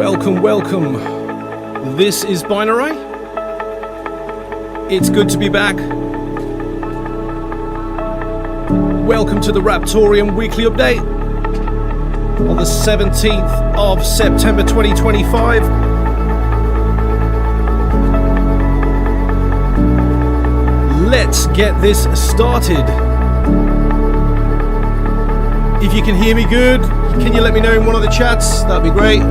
Welcome. This is Binarai. It's good to be back. Welcome to the Raptoreum Weekly Update on the 17th of September 2025. Let's get this started. If you can hear me good, can you let me know in one of the chats? That'd be great.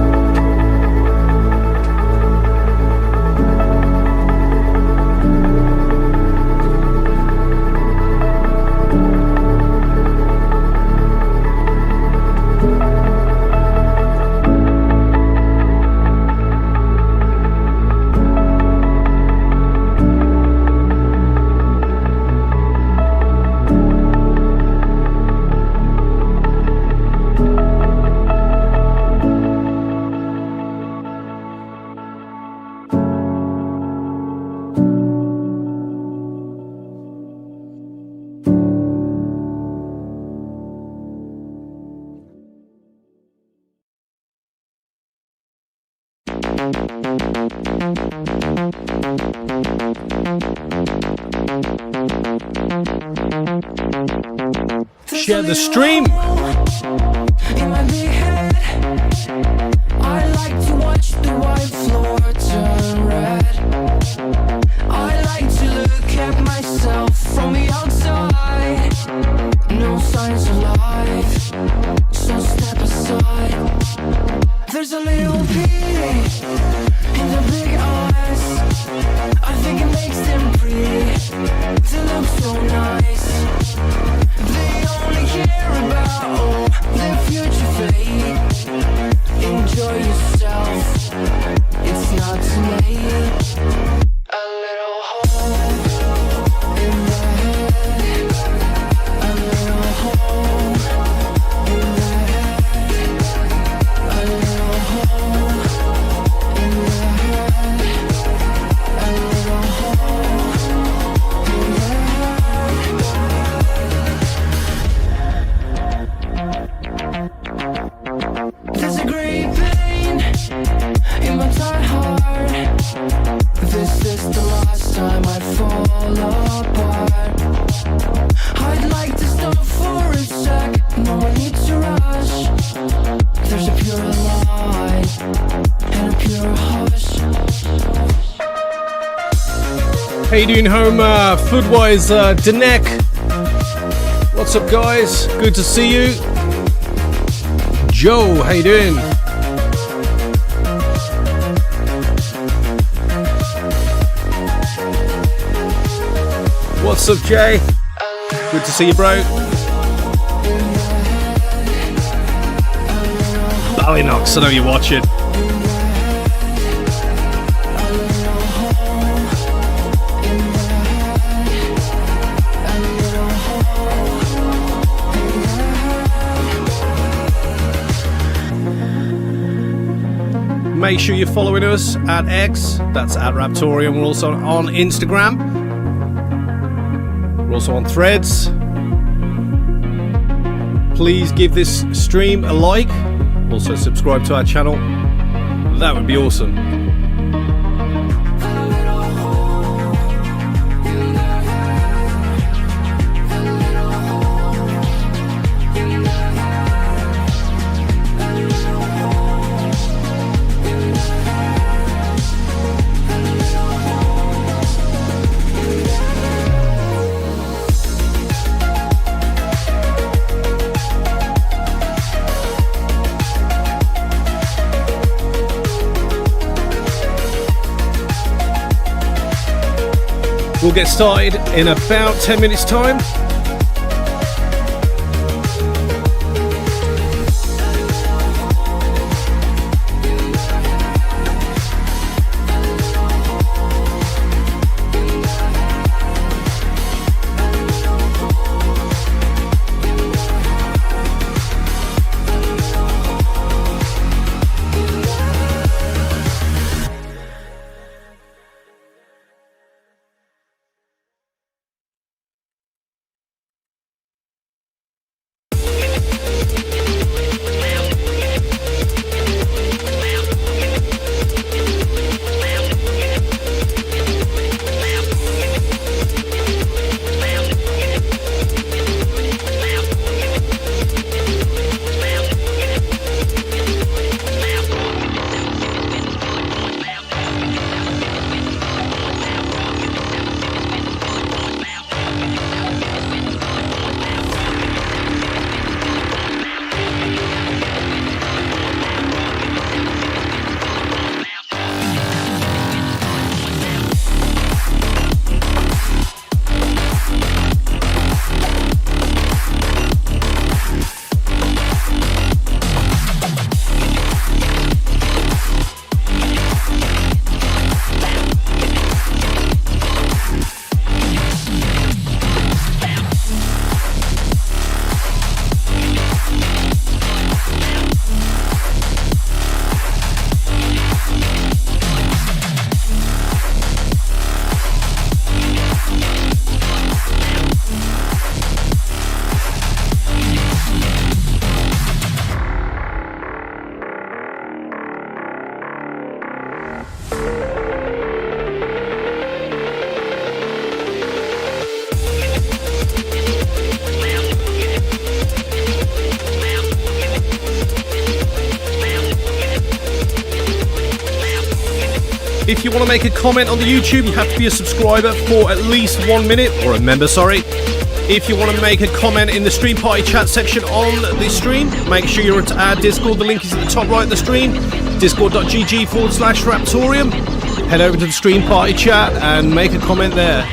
Share the stream. In my big head, I like to watch the white floor turn red. I like to look at myself from the outside. No signs of life, so step aside. There's a little beauty in the big eyes. I think it makes them pretty. They look so nice. They only care about their future fate. Enjoy yourself, it's not too late. A little hole in the head. A little hole in the head. A little hole in the head. A little hole in the head. There's a great pain in my tired heart. This is the last time I fall apart. I'd like to stop for a sec. No one needs to rush. There's a pure light and a pure hush. How you doing home, Foodwise Danek? What's up, guys? Good to see you. Joe, how you doing? What's up, Jay? Good to see you, bro. Ballinox, I know you're watching. Make sure you're following us at X, that's at Raptoreum. We're also on Instagram. We're also on Threads. Please give this stream a like. Also subscribe to our channel. That would be awesome. We'll get started in about 10 minutes time. If you want to make a comment on the YouTube, you have to be a subscriber for at least 1 minute, or a member, sorry. If you want to make a comment in the stream party chat section on the stream, make sure you're at our Discord. The link is at the top right of the stream, discord.gg/Raptoreum. Head over to the stream party chat and make a comment there.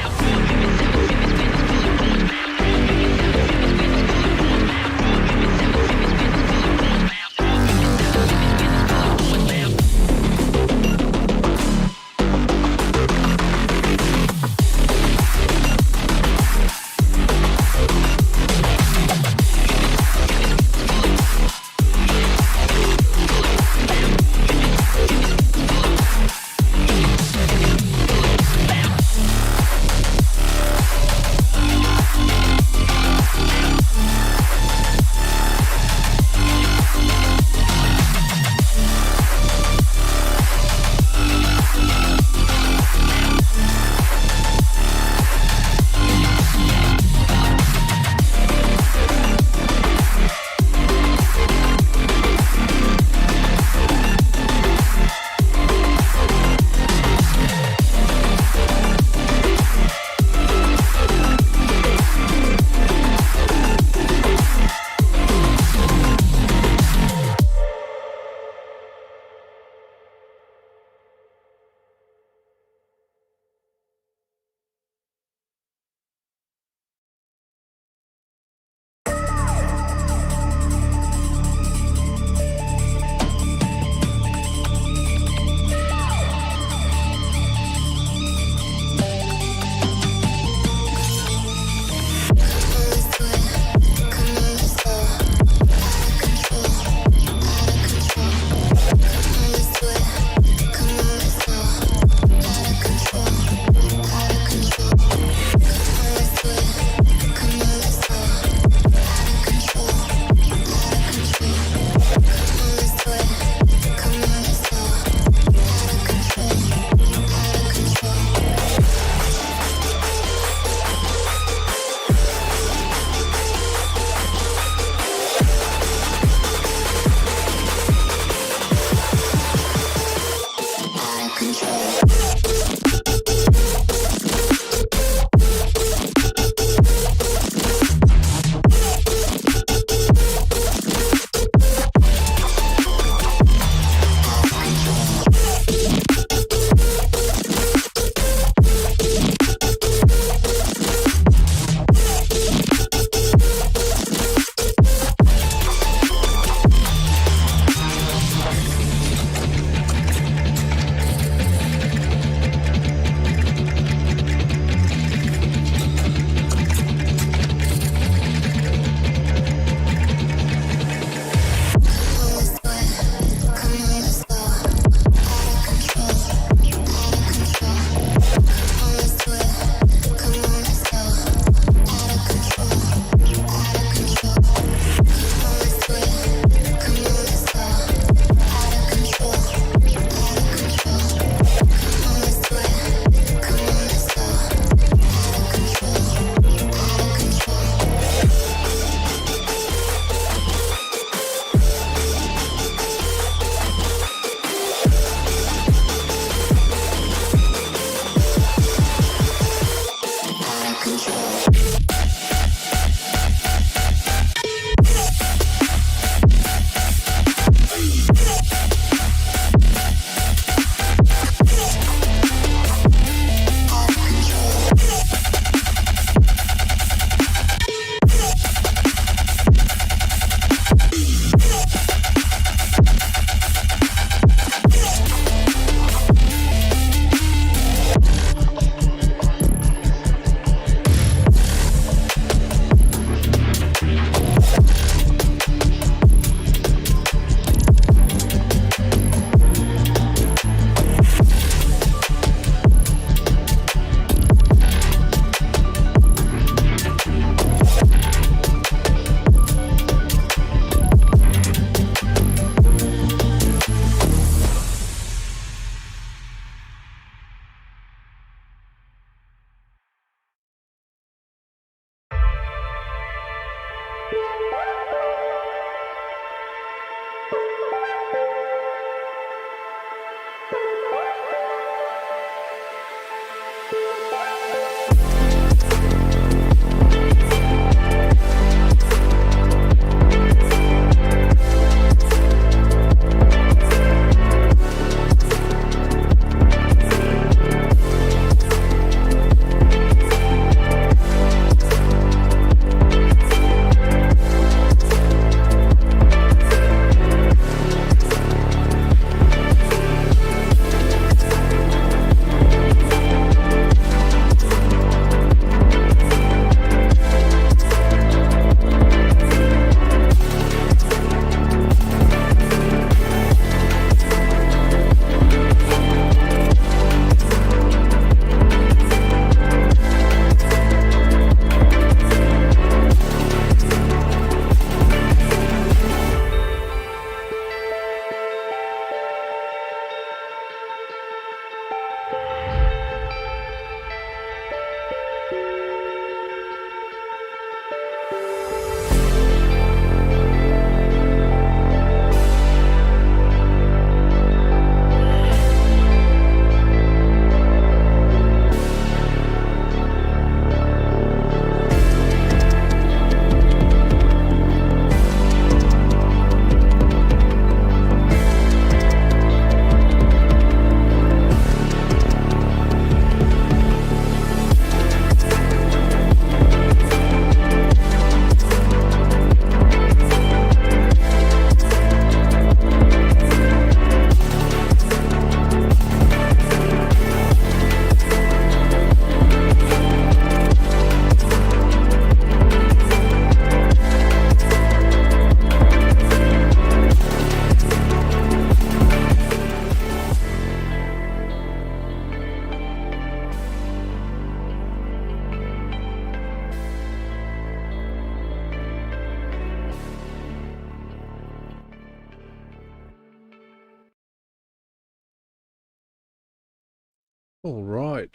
All right.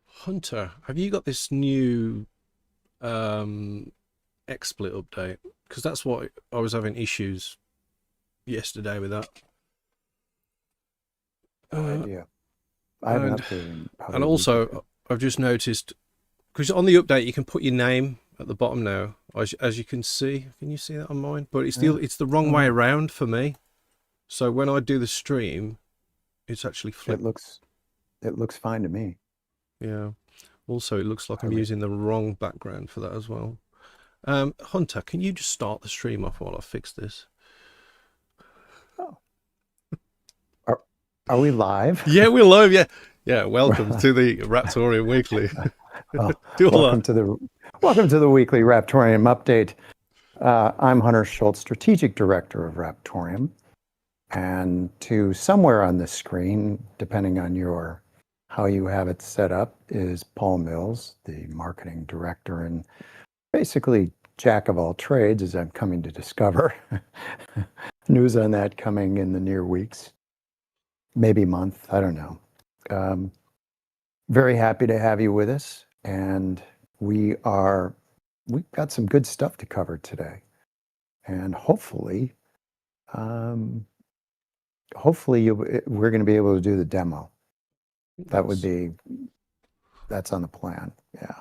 Hunter, have you got this new XSplit update? Because that's what I was having issues yesterday with that. No idea. I haven't And updated in probably and a week or two. also I've just noticed because on the update you can put your name at the bottom now, as you can see. Can you see that on mine? But it's the wrong way around for me. So when I do the stream, it's actually It flipped. looks fine to me. Yeah. Also, it looks like I'm I re- using the wrong background for that as well. Hunter, can you just start the stream off while I fix this? Oh. Are we live? Yeah, we're live. Yeah, yeah. Welcome to the Raptoreum Weekly. Oh, Do all welcome to the weekly Raptoreum update. I'm Hunter Schultz, Strategic Director of Raptoreum, and to somewhere on the screen, depending on how you have it set up, is Paul Mills, the Marketing Director and basically jack of all trades, as I'm coming to discover. News on that coming in the near weeks, maybe month, I don't know. Very happy to have you with us, and we've got some good stuff to cover today, and hopefully we're going to be able to do the demo. That's on the plan. Yeah.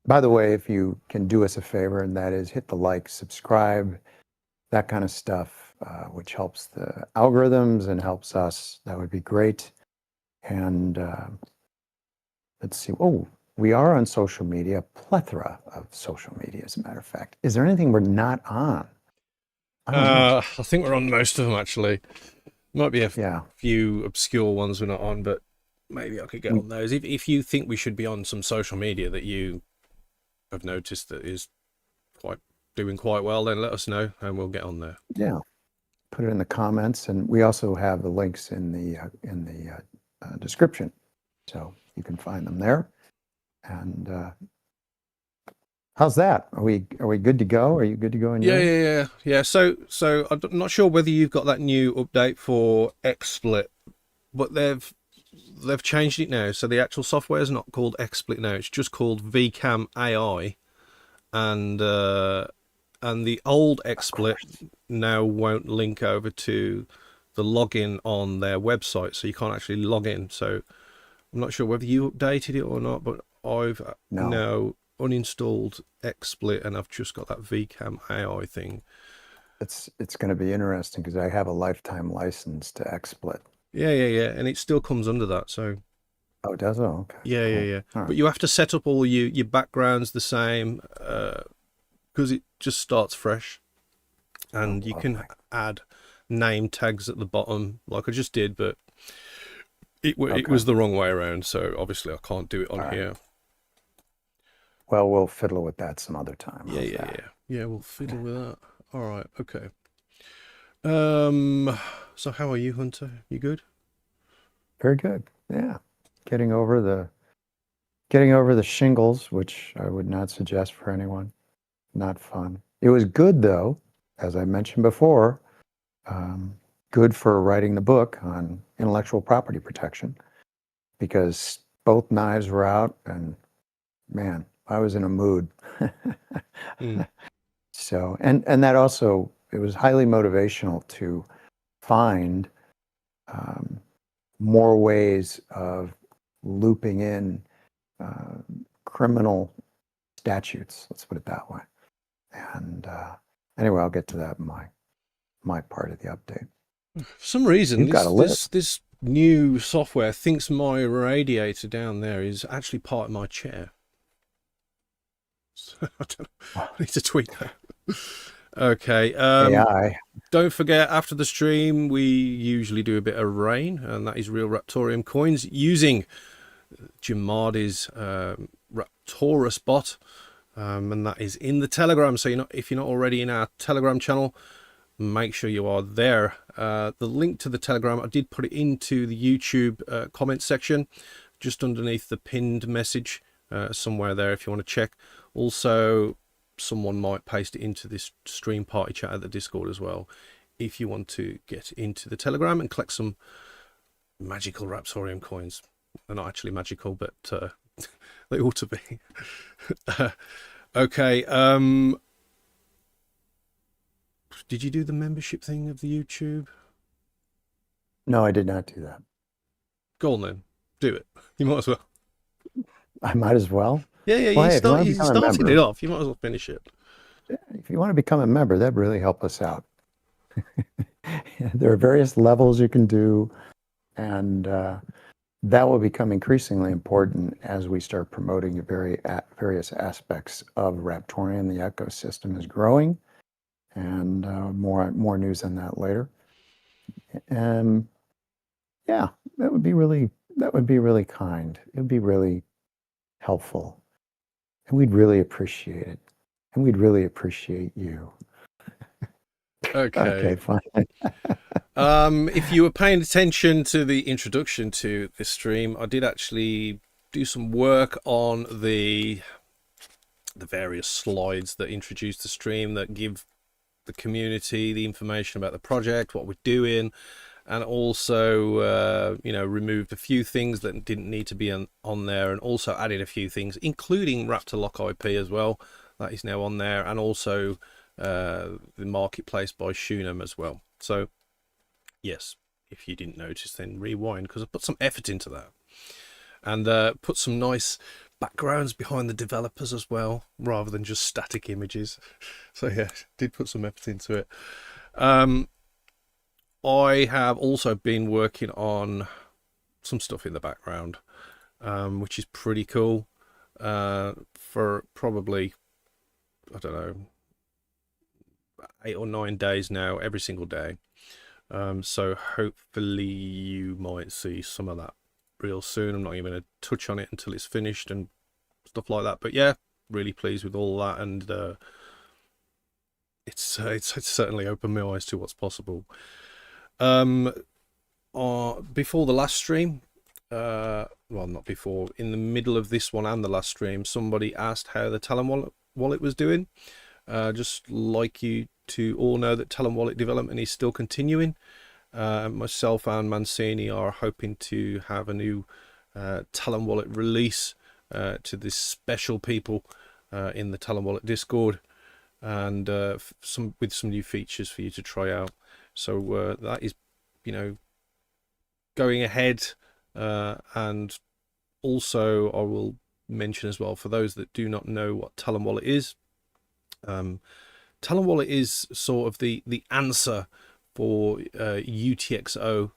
By the way, if you can do us a favor, and that is hit the like, subscribe, that kind of stuff, which helps the algorithms and helps us, that would be great. And let's see. Oh, we are on social media, a plethora of social media, as a matter of fact. Is there anything we're not on? I don't know. I think we're on most of them actually. Might be a Yeah. few obscure ones we're not on, but maybe I could get We- on those. If you think we should be on some social media that you have noticed that is doing quite well, then let us know and we'll get on there. Yeah. Put it in the comments, and we also have the links in the description, so you can find them there. And how's that? Are we good to go? Are you good to go? Yeah. So I'm not sure whether you've got that new update for XSplit, but they've changed it now. So the actual software is not called XSplit now; it's just called VCam AI, and the old XSplit now won't link over to the login on their website, so you can't actually log in. So I'm not sure whether you updated it or not, but I've now uninstalled XSplit and I've just got that VCam AI thing. It's going to be interesting because I have a lifetime license to XSplit. Yeah, and it still comes under that. So Oh, it does? Oh, okay. yeah. All right. But you have to set up all your backgrounds the same because it just starts fresh, and you can add name tags at the bottom like I just did, but it was the wrong way around. So obviously I can't do it on here. Well, we'll fiddle with that some other time. Yeah. We'll fiddle with that. All right. Okay. So how are you, Hunter? You good? Very good. Yeah. Getting over the shingles, which I would not suggest for anyone. Not fun. It was good though, as I mentioned before, good for writing the book on intellectual property protection, because both knives were out and man, I was in a mood. So, and that also, it was highly motivational to find more ways of looping in criminal statutes, let's put it that way. And anyway, I'll get to that in my part of the update. For some reason, You've this new software thinks my radiator down there is actually part of my chair. So, I don't know. I need to tweet that. Okay. AI. Don't forget, after the stream, we usually do a bit of rain, and that is real Raptoreum coins using Jamardi's Raptorus bot, and that is in the Telegram. So if you're not already in our Telegram channel, make sure you are there. The link to the Telegram, I did put it into the YouTube comment section, just underneath the pinned message, somewhere there if you want to check. Also, someone might paste it into this stream party chat at the Discord as well. if you want to get into the Telegram and collect some magical Raptoreum coins. They're not actually magical, but they ought to be. Okay. Did you do the membership thing of the YouTube? No, I did not do that. Go on then. Do it. You might as well. I might as well. Yeah, Well, hey, you if you want to you become a started member, it off. You might as well finish it. if you want to become a member, that'd really help us out. There are various levels you can do, and that will become increasingly important as we start promoting the various aspects of Raptorium. The ecosystem is growing, and more news on that later. And yeah, that would be really kind. It would be really helpful, and we'd really appreciate it, and we'd really appreciate you. Okay, fine. If you were paying attention to the introduction to this stream, I did actually do some work on the various slides that introduce the stream, that give the community the information about the project, what we're doing, and also removed a few things that didn't need to be on there, and also added a few things, including Raptor Lock IP as well. That is now on there, and also the marketplace by Shunam as well. So yes, if you didn't notice, then rewind, because I put some effort into that, and put some nice backgrounds behind the developers as well, rather than just static images. So yeah, did put some effort into it. I have also been working on some stuff in the background, which is pretty cool, for probably, I don't know, 8 or 9 days now, every single day. So hopefully you might see some of that real soon. I'm not even going to touch on it until it's finished and stuff like that. But yeah, really pleased with all that, and it's certainly opened my eyes to what's possible. Before the last stream, well, not before, in the middle of this one and the last stream, somebody asked how the Talon wallet was doing. Just like you to all know that Talon wallet development is still continuing. Myself and Mancini are hoping to have a new Talon wallet release to the special people in the Talon wallet Discord, and with some new features for you to try out. So that is, going ahead, and also I will mention as well, for those that do not know what Talon wallet is, Talon wallet is sort of the answer for UTXO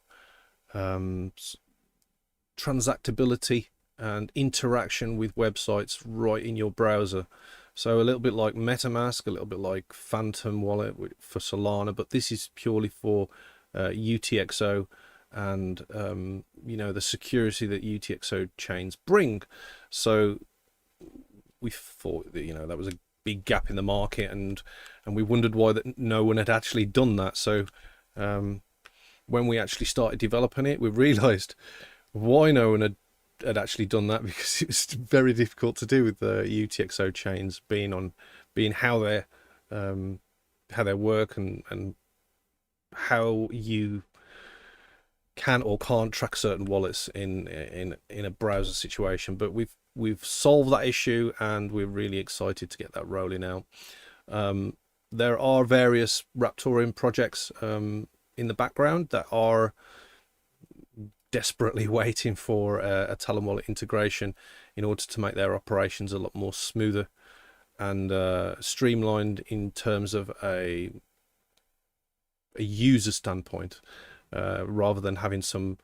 transactability and interaction with websites right in your browser. So a little bit like MetaMask, a little bit like Phantom Wallet for Solana, but this is purely for UTXO and the security that UTXO chains bring. So we thought that that was a big gap in the market, and we wondered why that no one had actually done that. So when we actually started developing it, we realized why no one had actually done that, because it was very difficult to do with the UTXO chains being how they work, and how you can or can't track certain wallets in a browser situation. But we've solved that issue, and we're really excited to get that rolling out. There are various Raptoreum projects in the background that are desperately waiting for a Talon wallet integration in order to make their operations a lot more smoother and streamlined in terms of a user standpoint, rather than having some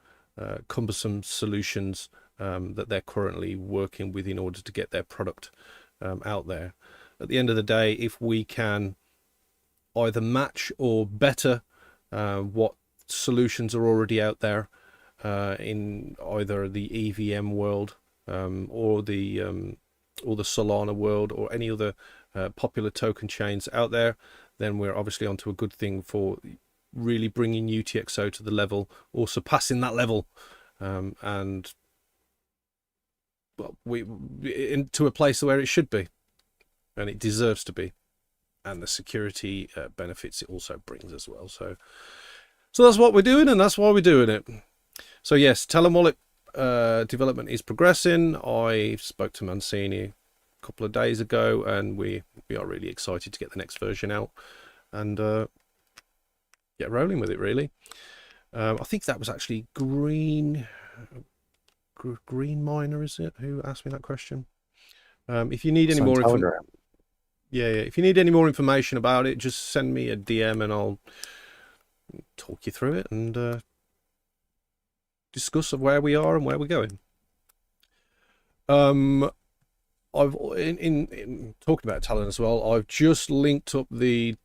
cumbersome solutions that they're currently working with in order to get their product out there. At the end of the day, if we can either match or better what solutions are already out there in either the EVM world or the Solana world, or any other popular token chains out there, then we're obviously onto a good thing for really bringing UTXO to the level, or surpassing that level, and into a place where it should be, and it deserves to be. and the security benefits it also brings as well. So that's what we're doing, and that's why we're doing it. So yes, Talon Wallet development is progressing. I spoke to Mancini a couple of days ago, and we are really excited to get the next version out and get rolling with it, really. I think that was actually Green Miner, is it, who asked me that question? If you need any more information, if you need any more information about it, just send me a DM and I'll talk you through it and discuss of where we are and where we're going. I've in talking about Talon as well, I've just linked up the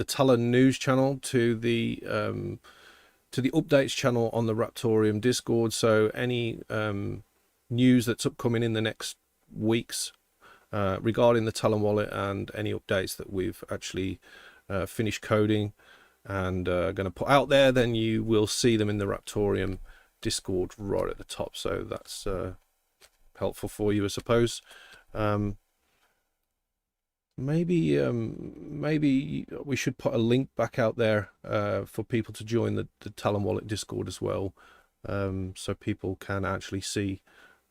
Talon news channel to the updates channel on the Raptoreum Discord. So any news that's upcoming in the next weeks regarding the Talon wallet and any updates that we've actually finished coding and going to put out there, then you will see them in the Raptoreum Discord right at the top. So that's helpful for you, I suppose. Maybe we should put a link back out there for people to join the Talon wallet Discord as well, so people can actually see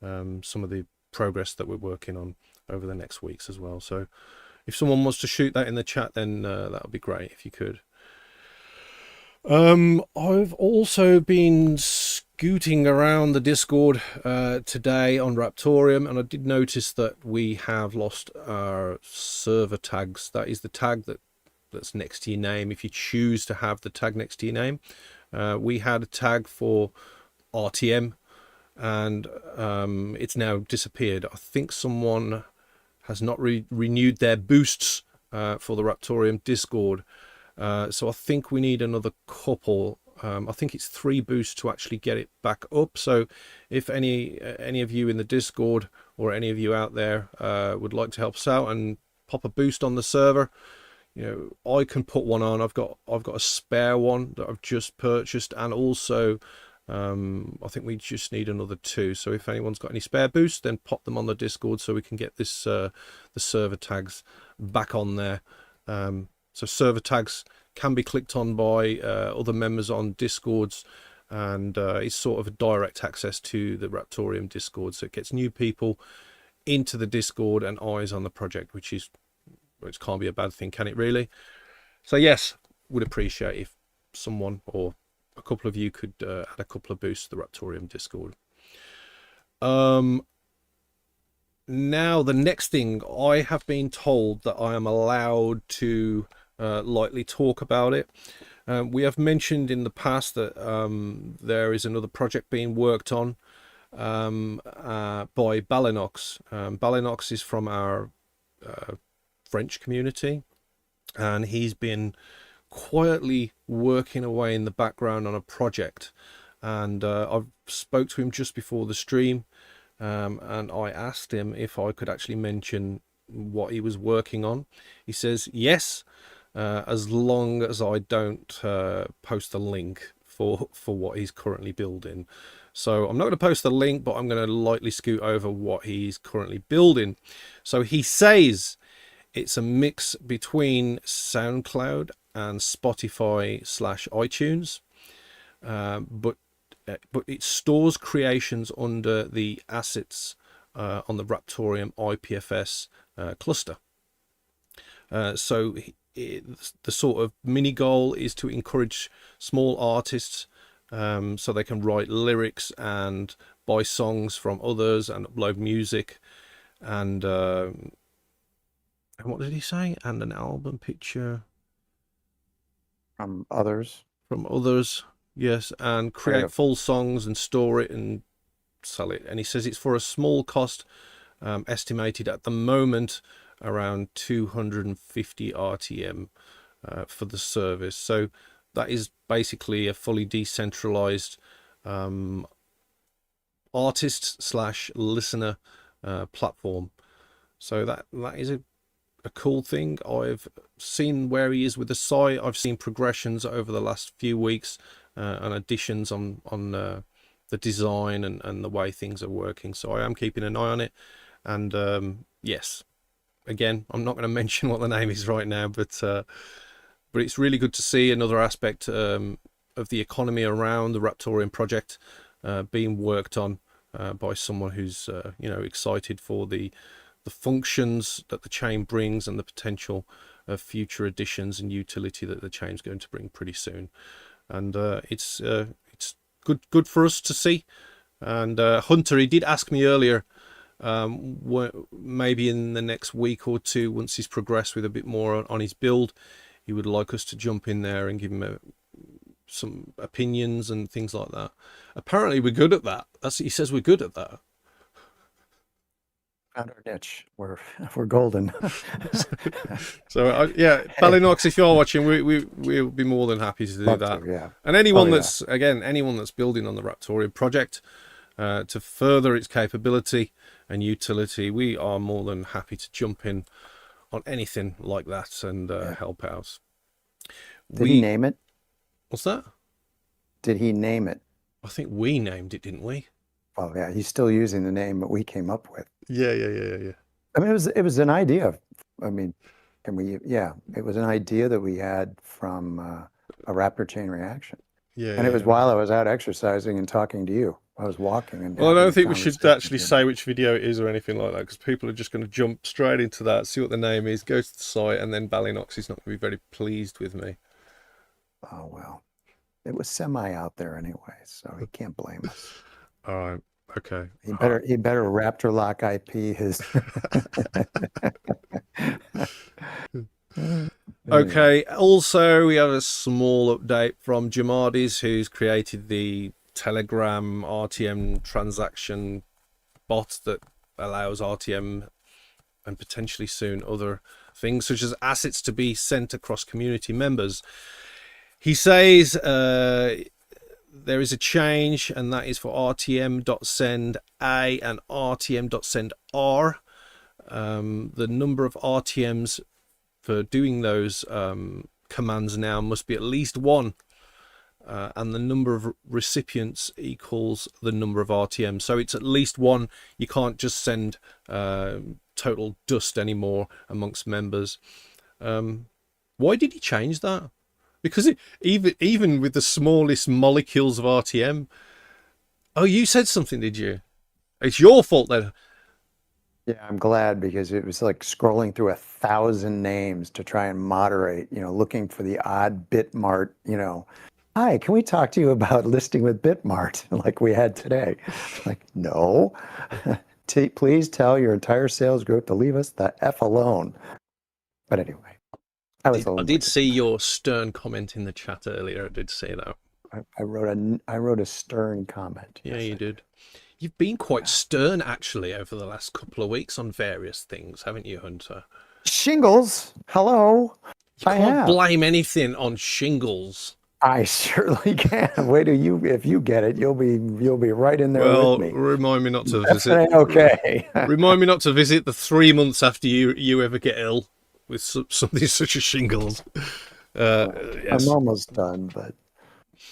some of the progress that we're working on over the next weeks as well. So if someone wants to shoot that in the chat, then that would be great if you could. I've also been scooting around the Discord today on Raptoreum, and I did notice that we have lost our server tags. That is the tag that's next to your name if you choose to have the tag next to your name. We had a tag for RTM, and it's now disappeared. I think someone has not renewed their boosts for the Raptoreum Discord. So I think we need another couple. I think it's 3 boosts to actually get it back up. So if any of you in the Discord or any of you out there would like to help us out and pop a boost on the server, you know, I can put one on. I've got a spare one that I've just purchased, and also I think we just need another 2. So if anyone's got any spare boosts, then pop them on the Discord so we can get this the server tags back on there. So server tags can be clicked on by other members on Discords, and it's sort of a direct access to the Raptoreum Discord. So it gets new people into the Discord and eyes on the project, which can't be a bad thing, can it really? So yes, would appreciate if someone or a couple of you could add a couple of boosts to the Raptoreum Discord. Now the next thing, I have been told that I am allowed to lightly talk about it. We have mentioned in the past that there is another project being worked on by Balinox. Balinox is from our French community, and he's been quietly working away in the background on a project, and I spoke to him just before the stream, and I asked him if I could actually mention what he was working on. He says yes, as long as I don't post a link for what he's currently building. So I'm not going to post the link, but I'm going to lightly scoot over what he's currently building. So he says it's a mix between SoundCloud and Spotify/iTunes, but it stores creations under the assets on the Raptoreum IPFS cluster. So the sort of mini goal is to encourage small artists so they can write lyrics and buy songs from others and upload music, and what did he say? And an album picture from others. Yes, and create full songs and store it and sell it. And he says it's for a small cost, estimated at the moment around 250 RTM for the service. So that is basically a fully decentralized artist/listener platform. So that is a cool thing. I've seen where he is with the site. I've seen progressions over the last few weeks and additions on the design and the way things are working. So I am keeping an eye on it, and yes, again, I'm not going to mention what the name is right now, but it's really good to see another aspect of the economy around the Raptoreum project being worked on by someone who's excited for the functions that the chain brings and the potential of future additions and utility that the chain's going to bring pretty soon. And it's good for us to see. And Hunter, he did ask me earlier, maybe in the next week or two, once he's progressed with a bit more on his build, he would like us to jump in there and give him some opinions and things like that. Apparently we're good at that. He says we're good at that. Found our niche. We're golden. So yeah, Ballinox, if you're watching, we'll be more than happy to do that. Yeah. And anyone that's building on the Raptoreum project to further its capability and utility, we are more than happy to jump in on anything like that and help out. Did he name it? What's that? Did he name it? I think we named it, didn't we? Well, yeah, he's still using the name that we came up with. Yeah. I mean, it was an idea. I mean, it was an idea that we had from a Raptor chain reaction. Yeah. And it was while I was out exercising and talking to you. I was walking. And well, I don't think we should actually say which video it is or anything like that, because people are just going to jump straight into that, see what the name is, go to the site, and then Ballinox is not going to be very pleased with me. Oh, well. It was semi out there anyway, so he can't blame us. All right. Okay. He better Raptor lock IP his. Okay. Also, we have a small update from Jamardis, who's created the Telegram RTM transaction bot that allows RTM and potentially soon other things, such as assets, to be sent across community members. He says there is a change, and that is for RTM.send-A and RTM.send-R. The number of RTMs for doing those commands now must be at least one, and the number of recipients equals the number of RTMs. So it's at least one. You can't just send total dust anymore amongst members. Why did he change that? Because even with the smallest molecules of RTM... Oh, you said something, did you? It's your fault then. Yeah, I'm glad, because it was like scrolling through 1,000 names to try and moderate, looking for the odd Bitmart, Hi, can we talk to you about listing with Bitmart like we had today? Like, no. Please tell your entire sales group to leave us the F alone. But anyway. I did see your stern comment in the chat earlier. I did say that. I wrote a stern comment. Yeah, you did. You've been quite stern actually over the last couple of weeks on various things, haven't you, Hunter? Shingles. Hello. You can't blame anything on shingles. I surely can. Wait till if you get it, you'll be right in there with me. Remind me not to visit. Okay. Remind me not to visit the 3 months after you ever get ill with something such as shingles. Yes. I'm almost done, but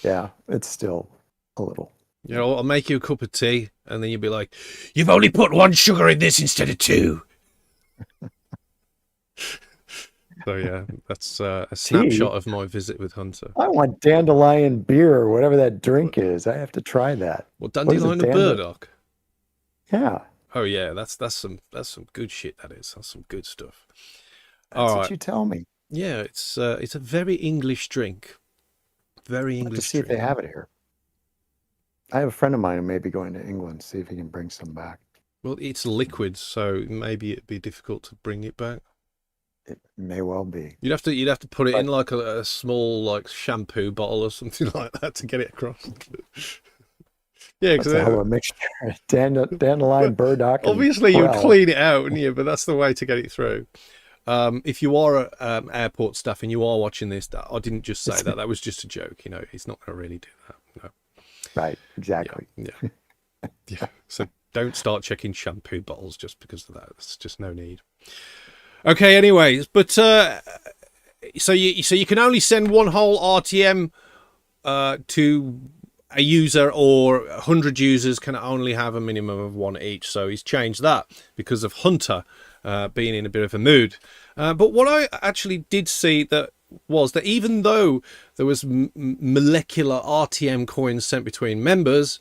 yeah, it's still a little. I'll make you a cup of tea, and then you'll be like, "You've only put 1 sugar in this instead of 2." So yeah, that's a snapshot of my visit with Hunter. I want dandelion beer or whatever that drink is. I have to try that. Well, dandelion and burdock. Yeah. Oh yeah, that's some good shit. That's some good stuff. That's what you tell me. Yeah, it's a very English drink. Very English. To see if they have it here. I have a friend of mine who may be going to England. See if he can bring some back. Well, it's liquid, so maybe it'd be difficult to bring it back. It may well be. You'd have to put it in like a small shampoo bottle or something like that to get it across. Yeah, because a hell of a mixture. Dandelion, burdock. Obviously, you clean it out, wouldn't you? But that's the way to get it through. If you are airport staff and you are watching this, I didn't just say that. That was just a joke. He's not going to really do that. No. Right. Exactly. Yeah. So don't start checking shampoo bottles just because of that. There's just no need. Okay. Anyways, but so you can only send one whole RTM to a user, or 100 users can only have a minimum of one each. So he's changed that because of Hunter being in a bit of a mood. But what I actually did see that was that even though there was molecular RTM coins sent between members,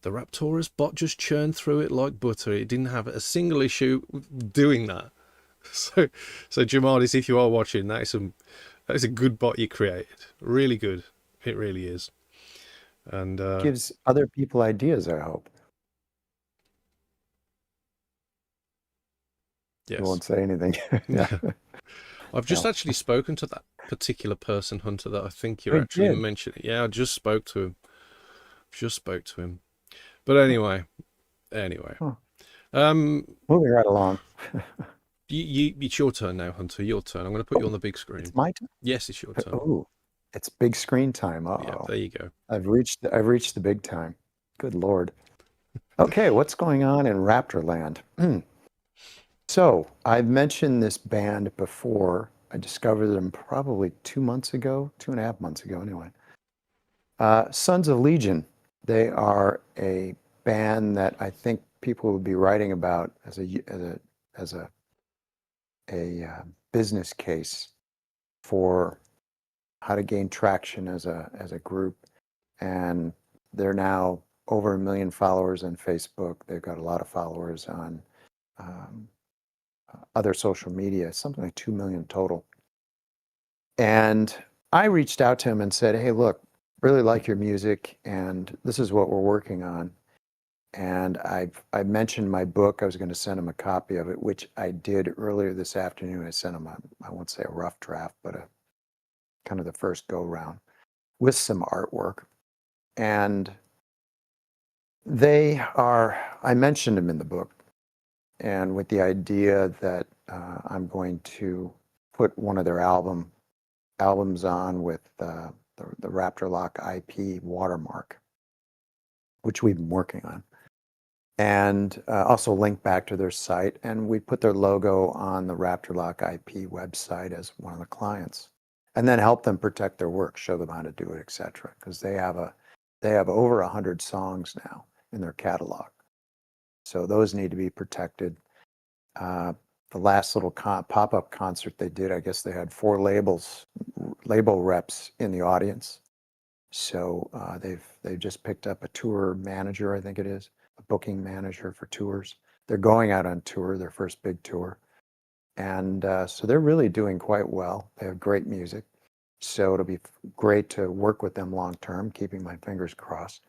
the Raptoreum bot just churned through it like butter. It didn't have a single issue doing that. So Jamadis, if you are watching, that is a good bot you created. Really good. It really is. And Gives other people ideas, I hope. yes. You won't say anything. Yeah. I've just No. actually spoken to that particular person, Hunter, that I think you're I actually did. mentioning. Yeah, I just spoke to him. But anyway. Huh. Um, Moving right along. it's your turn now, Hunter. Your turn. I'm going to put you on the big screen. It's my turn. Yes, it's your turn. Oh, it's big screen time. Yeah, Uh-oh. there you go. I've reached the big time. Good Lord. Okay, what's going on in Raptorland? So I've mentioned this band before. I discovered them probably 2 months ago, 2.5 months ago anyway. Sons of Legion. They are a band that I think people would be writing about as a business case for how to gain traction as a group. And they're now over 1 million followers on Facebook. They've got a lot of followers on other social media, something like 2 million total. And I reached out to him and said, hey, look, really like your music, and this is what we're working on. And I mentioned my book. I was going to send him a copy of it, which I did earlier this afternoon. I sent him I won't say a rough draft, but a kind of the first go round with some artwork. And I mentioned them in the book, and with the idea that I'm going to put one of their albums on with the Raptor Lock IP watermark, which we've been working on, and also link back to their site. And we put their logo on the Raptor Lock IP website as one of the clients, and then help them protect their work, show them how to do it, etc. Because they have over 100 songs now in their catalog, so those need to be protected. The last little pop-up concert they did, I guess they had 4 label reps in the audience. So they've just picked up a tour manager, I think it is, a booking manager for tours. They're going out on tour, their first big tour. And so they're really doing quite well. They have great music. So it'll be great to work with them long term, keeping my fingers crossed.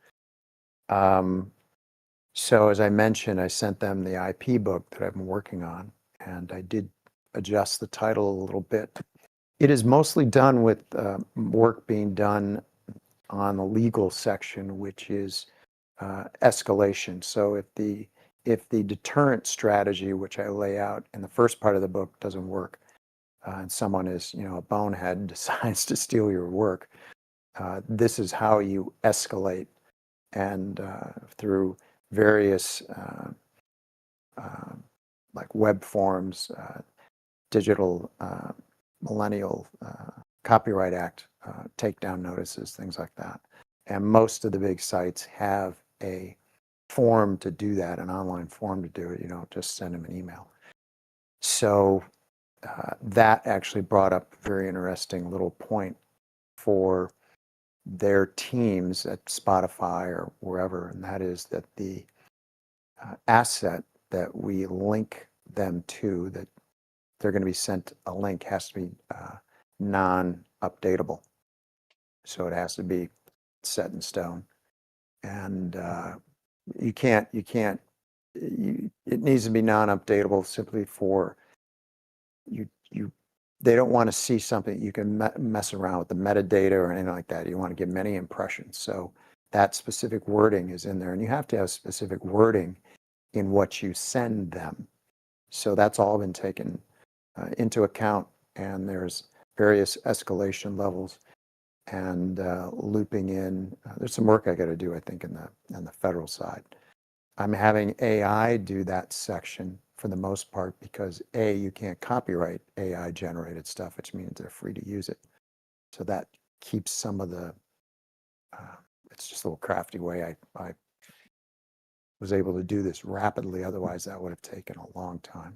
So as I mentioned, I sent them the IP book that I've been working on, and I did adjust the title a little bit. It is mostly done with work being done on the legal section, which is escalation. So if the deterrent strategy, which I lay out in the first part of the book, doesn't work, and someone is, a bonehead, decides to steal your work, this is how you escalate, and through various like web forms, digital millennial Copyright Act takedown notices, things like that. And most of the big sites have a form to do that, an online form to do it. You don't just send them an email. So that actually brought up a very interesting little point for their teams at Spotify or wherever, and that is that the asset that we link them to, that they're going to be sent a link, has to be non-updatable. So it has to be set in stone, and it needs to be non-updatable simply for you. They don't want to see something you can mess around with the metadata or anything like that. You want to give many impressions. So that specific wording is in there, and you have to have specific wording in what you send them. So that's all been taken into account, and there's various escalation levels, and looping in. There's some work I got to do, I think, in the federal side. I'm having AI do that section for the most part because you can't copyright AI generated stuff, which means they're free to use it. So that keeps some of the. It's just a little crafty way I was able to do this rapidly. Otherwise, that would have taken a long time.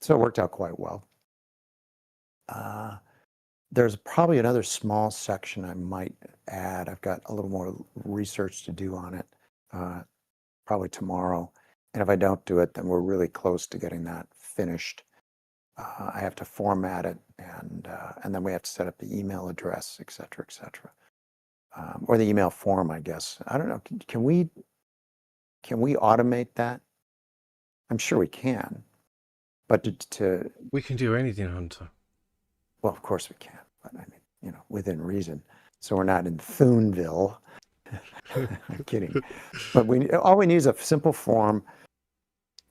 So it worked out quite well. There's probably another small section I might add. I've got a little more research to do on it, probably tomorrow. And if I don't do it, then we're really close to getting that finished. I have to format it, and then we have to set up the email address, et cetera, or the email form, I guess. I don't know. Can we automate that? I'm sure we can, but we can do anything, Hunter. Well, of course we can, but I mean, within reason. So we're not in Thuneville. I'm kidding. But all we need is a simple form,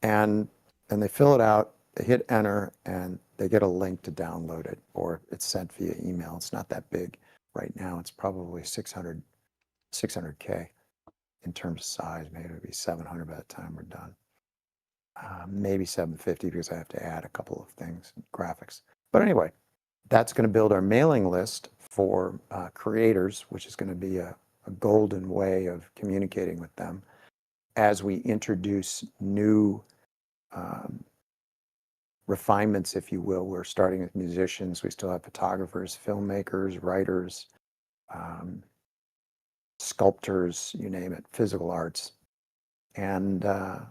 and they fill it out, they hit enter, and they get a link to download it, or it's sent via email. It's not that big right now. It's probably 600K in terms of size. Maybe it'll be 700 by the time we're done. Maybe 750 because I have to add a couple of things, graphics. But anyway, that's going to build our mailing list for creators, which is going to be a golden way of communicating with them as we introduce new refinements, if you will. We're starting with musicians. We still have photographers, filmmakers, writers, sculptors, you name it, physical arts. And I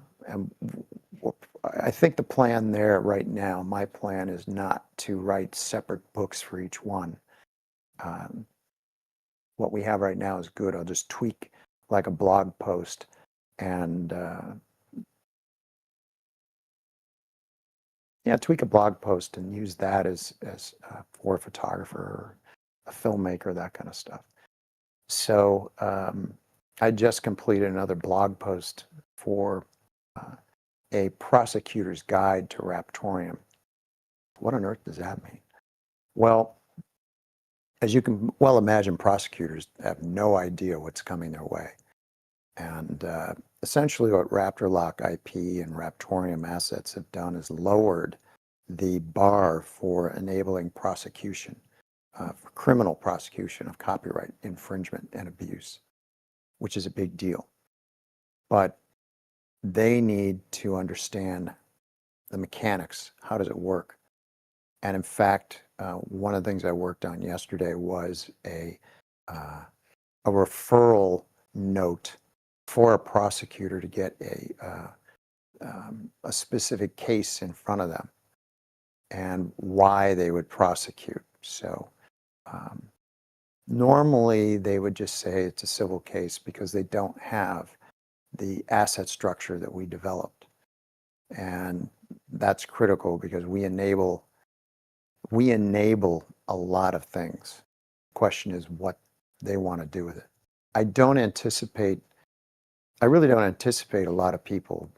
think the plan there right now, my plan is not to write separate books for each one. What we have right now is good. I'll just tweak like a blog post and tweak a blog post and use that as for a photographer or a filmmaker, that kind of stuff. So I just completed another blog post for a prosecutor's guide to Raptoreum. What on earth does that mean? Well, as you can well imagine, prosecutors have no idea what's coming their way. And essentially what RaptorLock IP and Raptoreum assets have done is lowered the bar for enabling prosecution, for criminal prosecution of copyright infringement and abuse, which is a big deal. But they need to understand the mechanics. How does it work? And in fact, one of the things I worked on yesterday was a referral note for a prosecutor to get a specific case in front of them and why they would prosecute. So normally they would just say it's a civil case because they don't have the asset structure that we developed. And that's critical because we enable a lot of things. The question is what they want to do with it. I really don't anticipate a lot of people,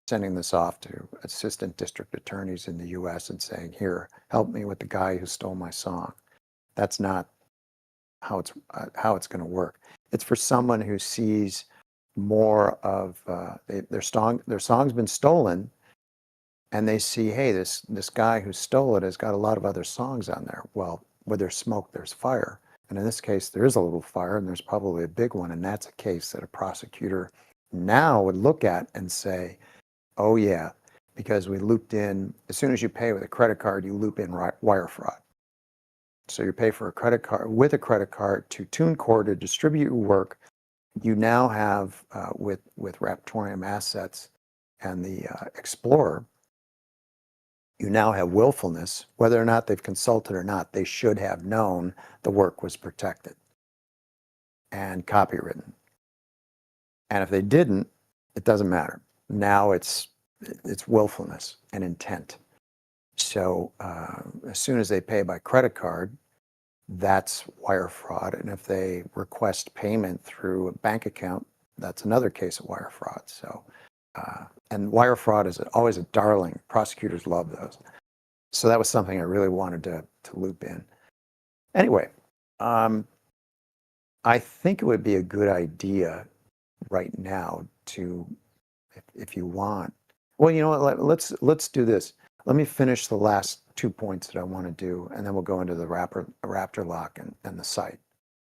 sending this off to assistant district attorneys in the US and saying, here, help me with the guy who stole my song. That's not how it's going to work. It's for someone who sees more of their song's been stolen, and they see, hey, this guy who stole it has got a lot of other songs on there. Well, where there's smoke, there's fire. And in this case, there is a little fire, and there's probably a big one, and that's a case that a prosecutor now would look at and say, oh yeah, because we looped in, as soon as you pay with a credit card, you loop in wire fraud. So you pay for a credit card to TuneCore to distribute your work. You now have, with Raptoreum assets and the Explorer, you now have willfulness. Whether or not they've consulted or not, they should have known the work was protected and copywritten. And if they didn't, it doesn't matter. Now it's willfulness and intent. So as soon as they pay by credit card, that's wire fraud. And if they request payment through a bank account, that's another case of wire fraud. So, and wire fraud is always a darling. Prosecutors love those. So that was something I really wanted to loop in. Anyway, I think it would be a good idea right now to, if you want, well, you know what, let's do this. Let me finish the last 2 points that I want to do, and then we'll go into the RaptorLock and the site.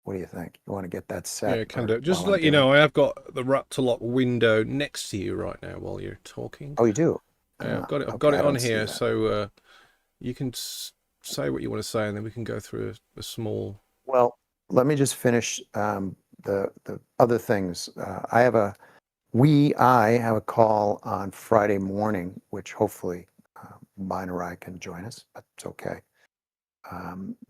What do you think? You want to get that set? Yeah, can or do. Just while to I'm let you doing know, it? I have got the Raptor Lock window next to you right now while you're talking. Oh, you do? Yeah, I've got it. I've got Okay, it I on don't see here, that. so you can say what you want to say, and then we can go through a small. Well, let me just finish the other things. I have a call on Friday morning, which hopefully Binarai can join us, but it's okay.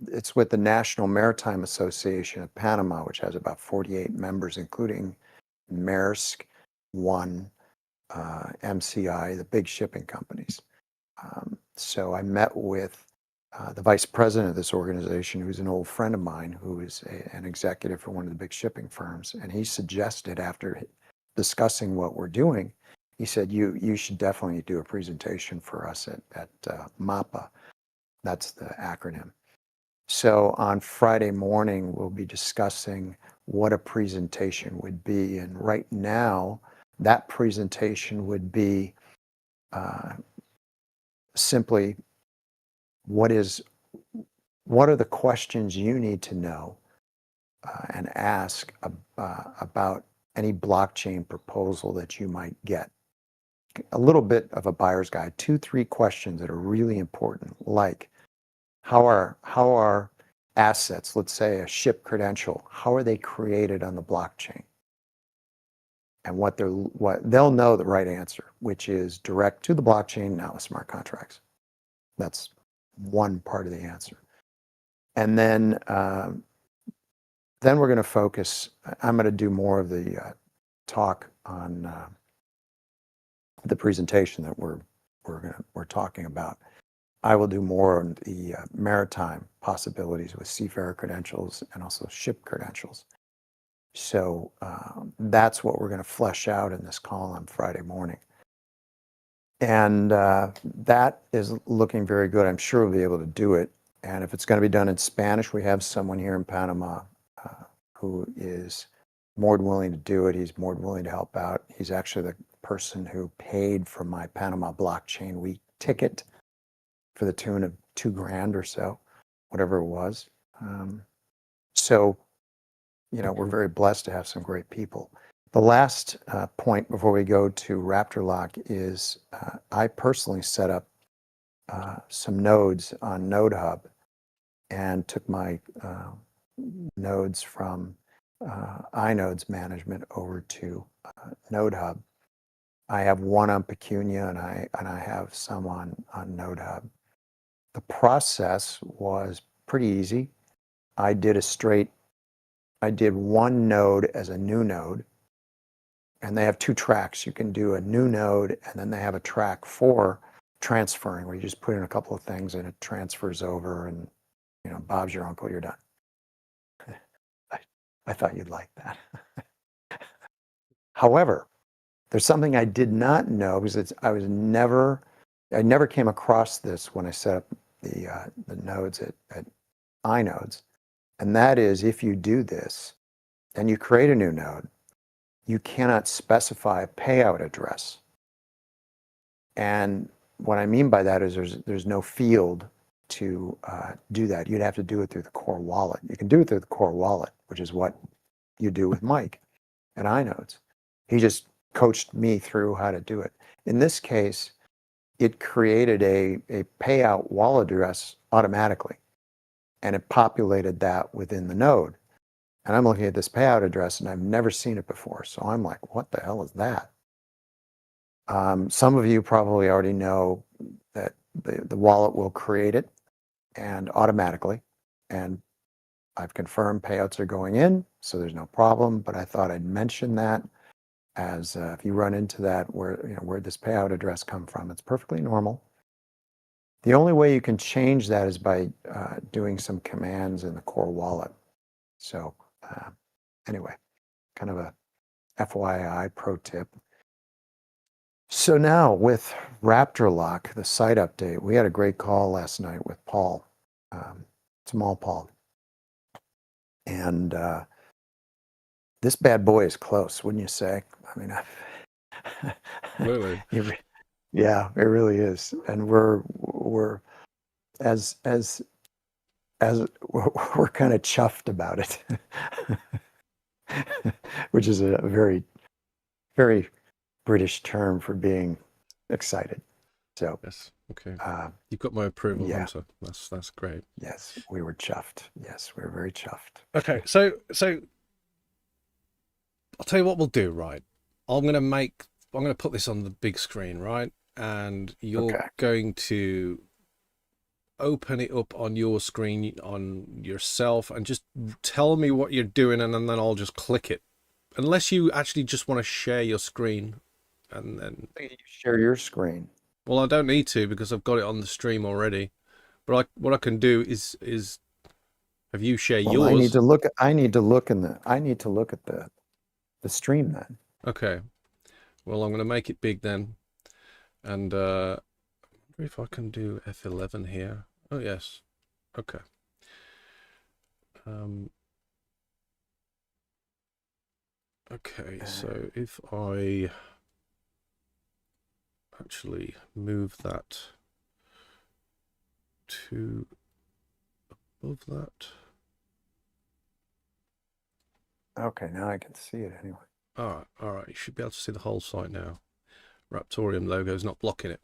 It's with the National Maritime Association of Panama, which has about 48 members, including Maersk, One, MCI, the big shipping companies. So I met with the vice president of this organization, who's an old friend of mine, who is an executive for one of the big shipping firms. And he suggested, after discussing what we're doing, he said, you should definitely do a presentation for us at MAPA. That's the acronym. So on Friday morning, we'll be discussing what a presentation would be. And right now, that presentation would be simply what are the questions you need to know and ask about any blockchain proposal that you might get. A little bit of a buyer's guide, 2-3 questions that are really important, like how are assets, let's say a ship credential, how are they created on the blockchain? And what they'll know the right answer, which is direct to the blockchain, now with smart contracts. That's one part of the answer. And then we're going to focus. I'm going to do more of the talk on the presentation that we're talking about. I will do more on the maritime possibilities with seafarer credentials and also ship credentials. So that's what we're going to flesh out in this call on Friday morning. And that is looking very good. I'm sure we'll be able to do it. And if it's going to be done in Spanish, we have someone here in Panama who is more than willing to do it. He's more than willing to help out. He's actually the person who paid for my Panama Blockchain Week ticket for the tune of $2,000 or so, whatever it was. So, we're very blessed to have some great people. The last point before we go to Raptor Lock is I personally set up some nodes on Node Hub and took my nodes from iNodes management over to Node Hub. I have one on Pecunia and I have some on Node Hub. The process was pretty easy. I did one node as a new node, and they have 2 tracks. You can do a new node, and then they have a track for transferring, where you just put in a couple of things and it transfers over, and Bob's your uncle, you're done. I thought you'd like that. However, there's something I did not know, because I never came across this when I set up the nodes at iNodes, and that is, if you do this and you create a new node, you cannot specify a payout address. And what I mean by that is there's no field to do that. You'd have to do it through the core wallet. You can do it through the core wallet, which is what you do with Mike at iNodes. He just coached me through how to do it. In this case, it created a payout wallet address automatically, and it populated that within the node. And I'm looking at this payout address, and I've never seen it before. So I'm like, what the hell is that? Some of you probably already know that the wallet will create it and automatically. And I've confirmed payouts are going in, so there's no problem. But I thought I'd mention that, as if you run into that, where'd this payout address come from? It's perfectly normal. The only way you can change that is by doing some commands in the core wallet. So anyway, kind of a FYI pro tip. So now with Raptor Lock, the site update, we had a great call last night with Paul, Small Paul. And this bad boy is close, wouldn't you say? I mean, Really? yeah, it really is. And we're as as we're kind of chuffed about it, which is a very, very British term for being excited. So, Yes. Okay. uh, You've got my approval, yeah, Hunter. That's great. yes, we were chuffed. Yes, we were very chuffed. Okay, so I'll tell you what we'll do, right? I'm gonna put this on the big screen, right? And you're Okay. going to open it up on your screen on yourself and just tell me what you're doing, and then I'll just click it. Unless you actually just want to share your screen, and then You share your screen. well, I don't need to because I've got it on the stream already. But what I can do is have you share Well, I need yours. to look. I need to look at the stream then. Okay. Well, I'm going to make it big then, and I wonder if I can do F11 here. Oh yes. Okay. Okay. So if I actually move that to above that. Okay, now I can see it anyway. All right. You should be able to see the whole site now. Raptoreum logo is not blocking it.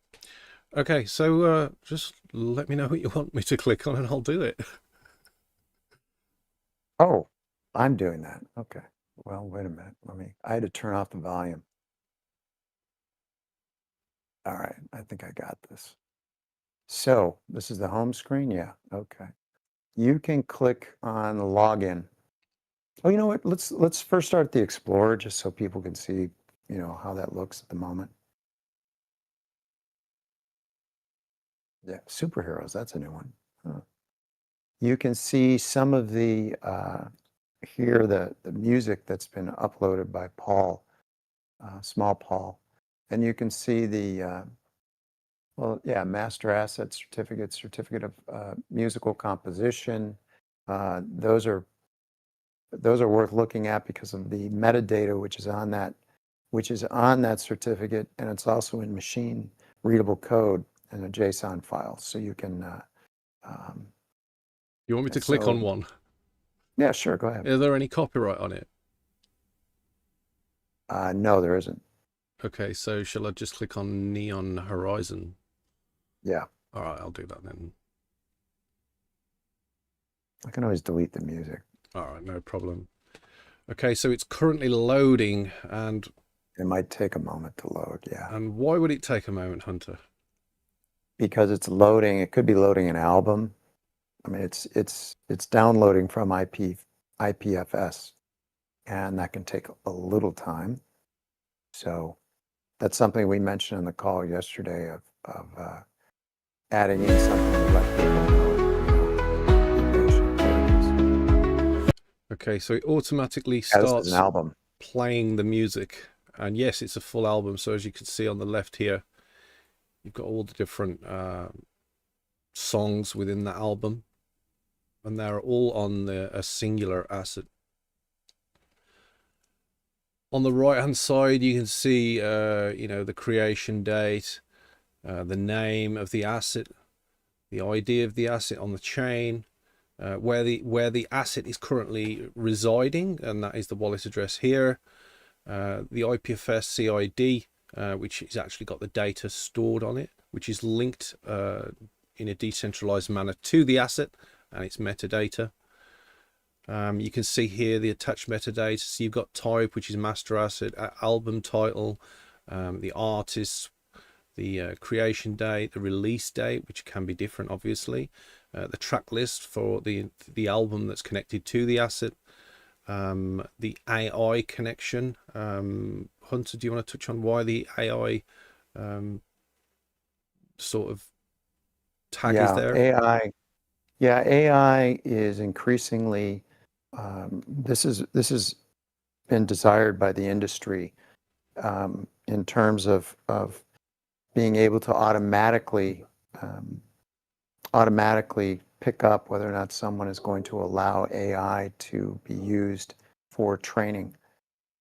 Okay, so just let me know what you want me to click on, and I'll do it. Oh, I'm doing that. Okay. Well, wait a minute. I had to turn off the volume. All right, I think I got this. So this is the home screen? Yeah, okay. You can click on the login. Oh, you know what? Let's first start the Explorer just so people can see, how that looks at the moment. Yeah, superheroes, that's a new one. Huh. You can see some of the here the music that's been uploaded by Paul, Small Paul, and you can see the well, yeah, master asset certificate of musical composition. Those are worth looking at because of the metadata which is on that certificate, and it's also in machine readable code in a JSON file, so you can. You want me to And click on so, one? yeah, sure, go ahead. Is there any copyright on it? No, there isn't. Okay, so shall I just click on Neon Horizon? Yeah, All right, I'll do that then. I can always delete the music. All right, no problem. Okay, so it's currently loading, and It might take a moment to load, yeah. and why would it take a moment, Hunter? Because it's loading, it could be loading an album. I mean, it's downloading from IPFS, and that can take a little time. So that's something we mentioned in the call yesterday of adding in something to let people know. Okay, so it automatically Yeah, this is starts an album. playing the music, and yes, it's a full album. So as you can see on the left here, you've got all the different songs within the album, and they're all on a singular asset. On the right hand side, you can see the creation date, the name of the asset, the ID of the asset on the chain, where the asset is currently residing, and that is the wallet address here, the IPFS CID, which has actually got the data stored on it, which is linked in a decentralized manner to the asset and its metadata. You can see here the attached metadata. So you've got type, which is master asset, album title, the artist, the creation date, the release date, which can be different, obviously, the track list for the album that's connected to the asset, the AI connection. Hunter, do you want to touch on why the AI sort of tag is there? AI is increasingly. This has been desired by the industry in terms of being able to automatically pick up whether or not someone is going to allow AI to be used for training,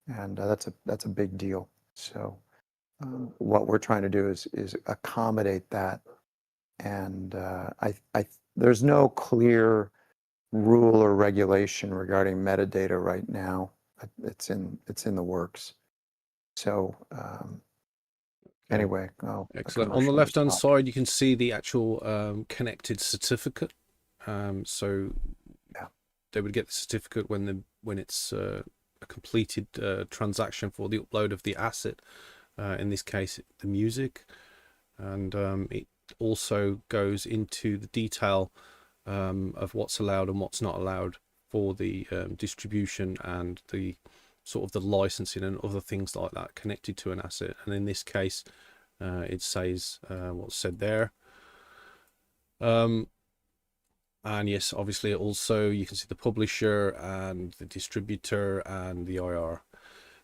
and that's a big deal. So what we're trying to do is accommodate that, and there's no clear rule or regulation regarding metadata right now. It's in the works. So anyway, the Excellent. On the commercial will left-hand stop. side, you can see the actual connected certificate. So Yeah. they would get the certificate when it's a completed transaction for the upload of the asset. In this case, the music, and it also goes into the detail of what's allowed and what's not allowed for the distribution and the sort of the licensing and other things like that connected to an asset. And in this case, it says what's said there. And yes, obviously also you can see the publisher and the distributor and the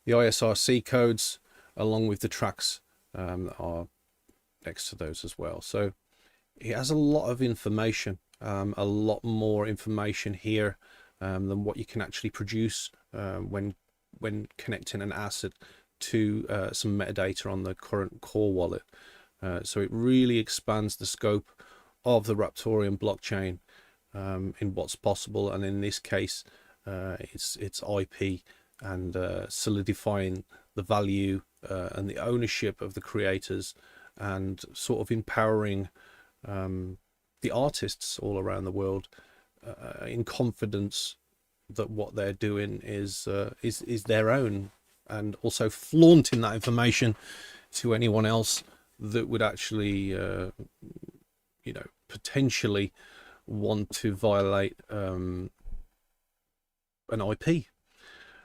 ISRC codes along with the tracks are next to those as well. So it has a lot of information, a lot more information here than what you can actually produce when connecting an asset to some metadata on the current core wallet. So it really expands the scope of the Raptoreum blockchain in what's possible, and in this case it's IP and solidifying the value and the ownership of the creators, and sort of empowering the artists all around the world in confidence that what they're doing is their own, and also flaunting that information to anyone else that would actually potentially want to violate an IP.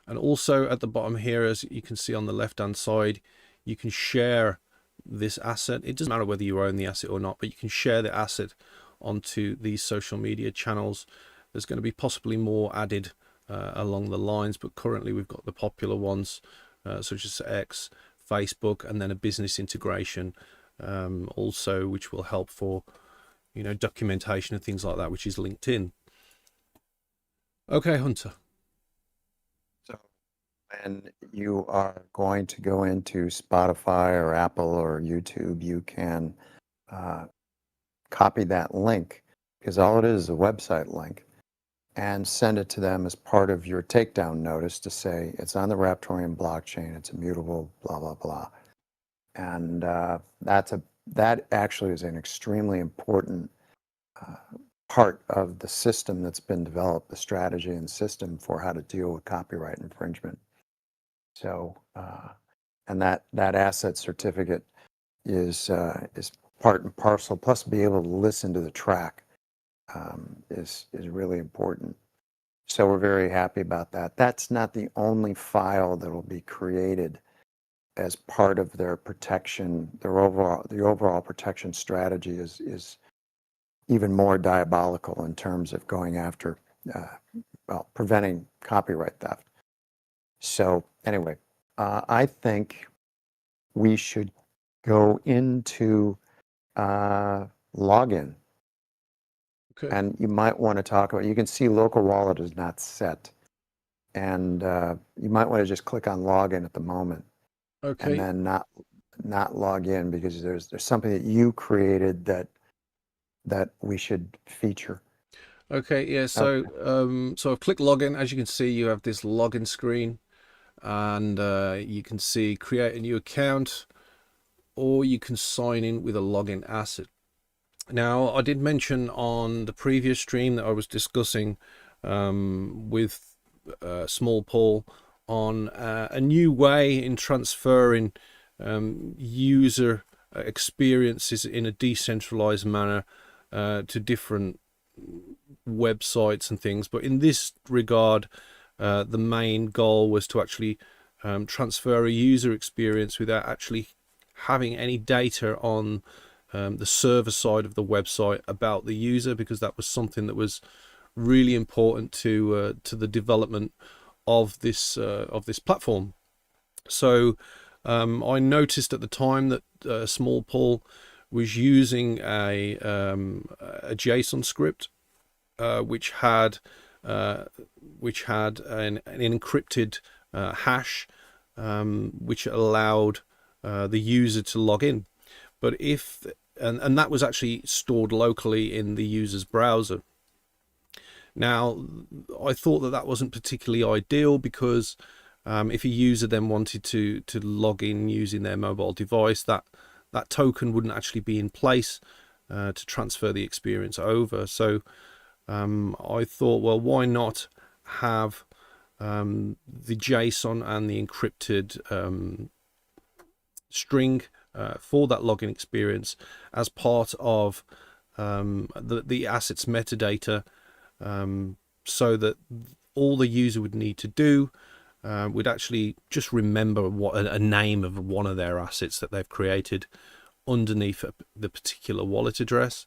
And also at the bottom here, as you can see on the left hand side, you can share this asset. It doesn't matter whether you own the asset or not, but you can share the asset onto these social media channels. There's going to be possibly more added along the lines, but currently we've got the popular ones such as X, Facebook, and then a business integration also, which will help for documentation and things like that, which is LinkedIn. Okay, Hunter. So when you are going to go into Spotify or Apple or YouTube, you can copy that link, because all it is a website link, and send it to them as part of your takedown notice to say it's on the Raptoreum blockchain, it's immutable, blah, blah, blah. And that actually is an extremely important part of the system that's been developed, the strategy and system for how to deal with copyright infringement. So, and that asset certificate is part and parcel, plus be able to listen to the track is really important. So we're very happy about that. That's not the only file that will be created as part of their protection. The overall protection strategy is even more diabolical in terms of going after, preventing copyright theft. So anyway, I think we should go into login. Okay. And you might want to talk about, you can see local wallet is not set. And you might want to just click on login at the moment. Okay. And then not log in, because there's something that you created that we should feature. Okay, yeah, so so I've clicked login. As you can see, you have this login screen, and you can see create a new account, or you can sign in with a login asset. Now, I did mention on the previous stream that I was discussing with Small Paul on a new way in transferring user experiences in a decentralized manner to different websites and things. But in this regard, the main goal was to actually transfer a user experience without actually having any data on the server side of the website about the user, because that was something that was really important to the development of this platform. So I noticed at the time that Small Paul was using a JSON script which had an encrypted hash which allowed the user to log in. But and that was actually stored locally in the user's browser. Now, I thought that wasn't particularly ideal because if a user then wanted to log in using their mobile device, that token wouldn't actually be in place to transfer the experience over. So I thought, well, why not have the JSON and the encrypted string for that login experience as part of the assets metadata, so that all the user would need to do would actually just remember what a name of one of their assets that they've created underneath the particular wallet address,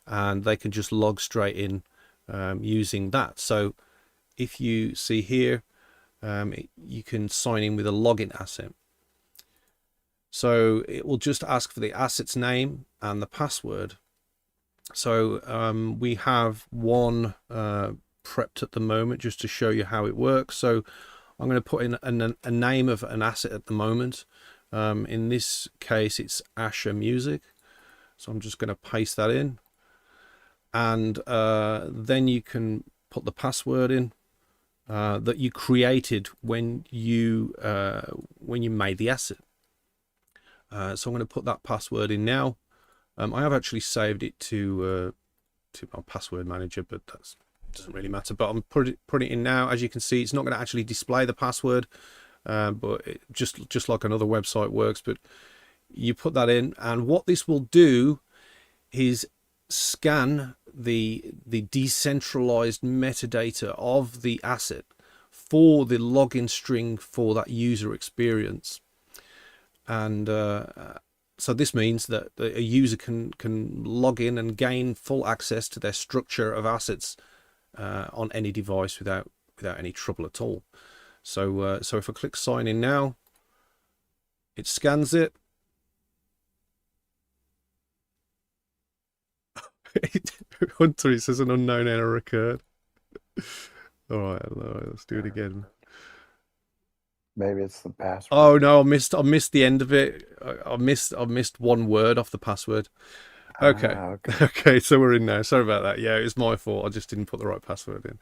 and they can just log straight in using that. So if you see here, you can sign in with a login asset. So it will just ask for the asset's name and the password. So we have one prepped at the moment just to show you how it works. So I'm going to put in a name of an asset at the moment. In this case, it's Asher Music. So I'm just going to paste that in. And then you can put the password in that you created when you made the asset. So I'm going to put that password in now. I have actually saved it to my password manager, but that doesn't really matter. But I'm putting it in now. As you can see, it's not going to actually display the password, but it just like another website works. But you put that in, and what this will do is scan the decentralized metadata of the asset for the login string for that user experience. And so this means that a user can log in and gain full access to their structure of assets on any device without any trouble at all. So so if I click sign in now, it scans it. Hunter, it says an unknown error occurred. All right, let's do it again. Maybe it's the password. Oh no, I missed the end of it. I missed one word off the password. Okay. Okay. Okay, so we're in now. Sorry about that. Yeah, it was my fault. I just didn't put the right password in.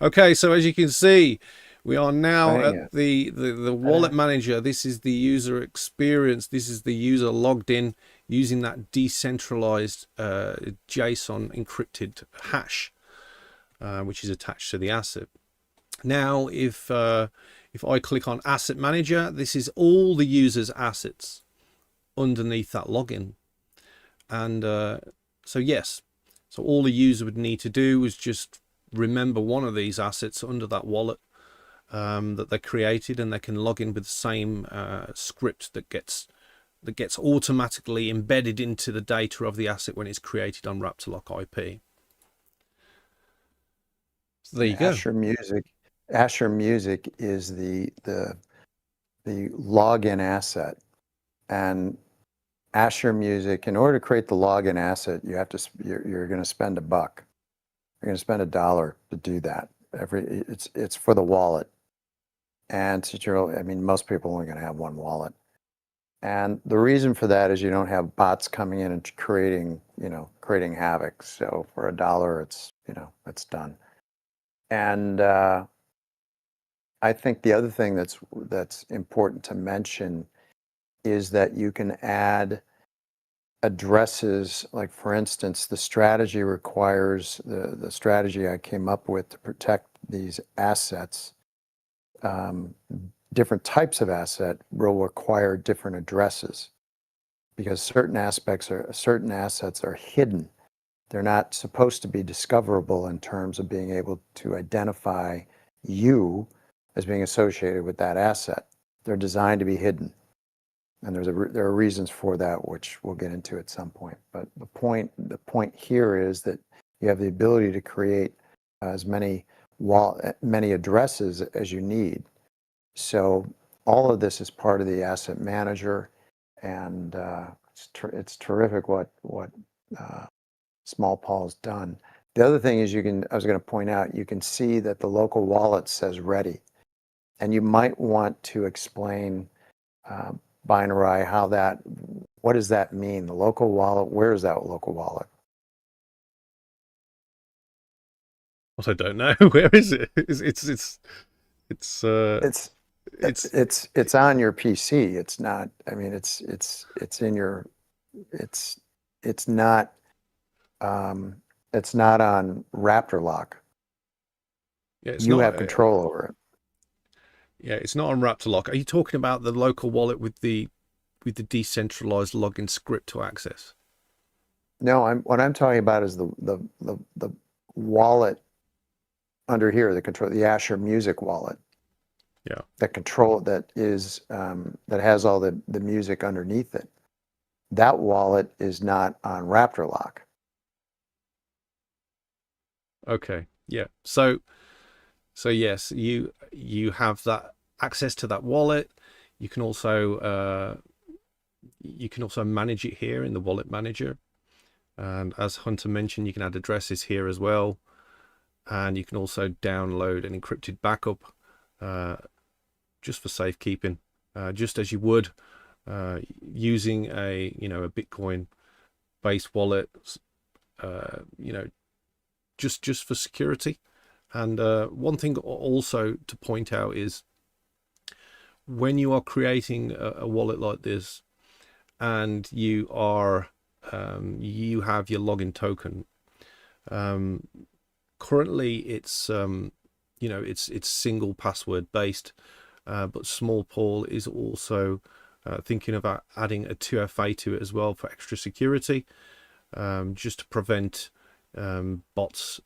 Okay, so as you can see, we are now at the wallet manager. This is the user experience. This is the user logged in using that decentralized JSON encrypted hash, which is attached to the asset. Now, if I click on Asset Manager, this is all the user's assets underneath that login. And so yes, so all the user would need to do is just remember one of these assets under that wallet that they created, and they can log in with the same script that gets automatically embedded into the data of the asset when it's created on Raptorlock IP. So there you go. Asher Music is the login asset, and Asher Music, in order to create the login asset, you're going to spend $1. You're going to spend $1 to do that. It's for the wallet, and I mean, most people are only going to have one wallet, and the reason for that is you don't have bots coming in and creating havoc. So for $1, it's done. And I think the other thing that's important to mention is that you can add addresses. Like, for instance, the strategy requires the strategy I came up with to protect these assets. Different types of asset will require different addresses because certain assets are hidden. They're not supposed to be discoverable in terms of being able to identify you as being associated with that asset. They're designed to be hidden. And there are reasons for that, which we'll get into at some point. But the point here is that you have the ability to create as many addresses as you need. So all of this is part of the asset manager, and it's terrific what Small Paul's done. The other thing is I was going to point out, you can see that the local wallet says ready, and you might want to explain Binarai what does that mean? The local wallet, where is that local wallet? What, I don't know. Where is it? It's It's it's it's on your PC. It's not. I mean, it's in your. It's it's not. It's not on Raptor Lock. yeah, it's You not. have control over it. Yeah, it's not on Raptor Lock. Are you talking about the local wallet with the decentralized login script to access? No, what I'm talking about is the wallet under here, the Asher Music wallet. Yeah. That has all the music underneath it. That wallet is not on Raptor Lock. Okay. Yeah. So yes, you have that access to that wallet. You can also manage it here in the wallet manager. And as Hunter mentioned, you can add addresses here as well. And you can also download an encrypted backup just for safekeeping, just as you would using a Bitcoin based wallet, just for security. And one thing also to point out is when you are creating a wallet like this and you have your login token, currently it's it's single password based, but Small Paul is also thinking about adding a 2FA to it as well for extra security, just to prevent bots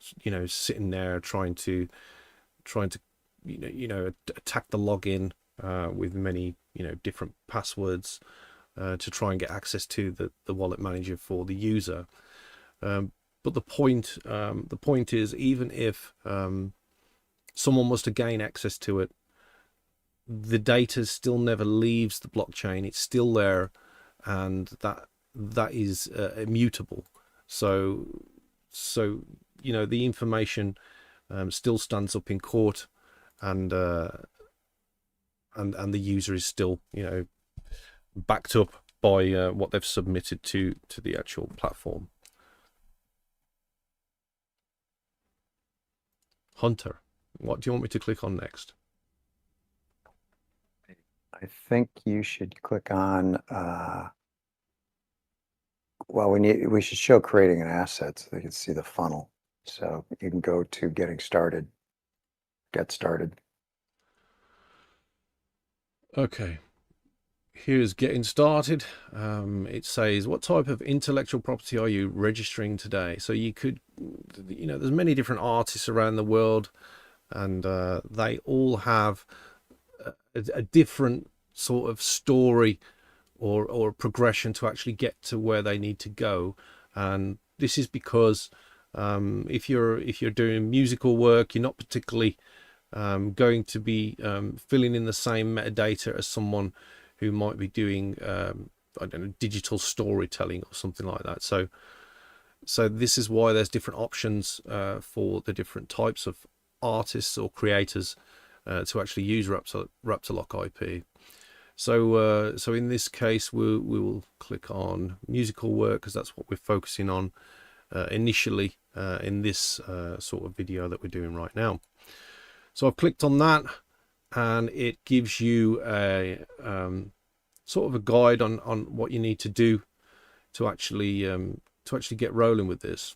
sitting there trying to attack the login with many different passwords to try and get access to the wallet manager for the user. But the point is, even if someone was to gain access to it, the data still never leaves the blockchain. It's still there, and that is immutable. So the information still stands up in court, and the user is still backed up by what they've submitted to the actual platform. Hunter, what do you want me to click on next? I think you should click on. Well, we should show creating an asset so they can see the funnel. So you can go to getting started. Get started. Okay. Here's getting started. It says, what type of intellectual property are you registering today? So you could, there's many different artists around the world, and they all have a different sort of story or progression to actually get to where they need to go. And this is because if you're doing musical work, you're not particularly going to be filling in the same metadata as someone who might be doing I don't know, digital storytelling or something like that. So this is why there's different options for the different types of artists or creators to actually use Raptor Lock IP. So in this case, we will click on musical work, because that's what we're focusing on initially in this sort of video that we're doing right now. So I've clicked on that, and it gives you a sort of a guide on what you need to do to actually get rolling with this.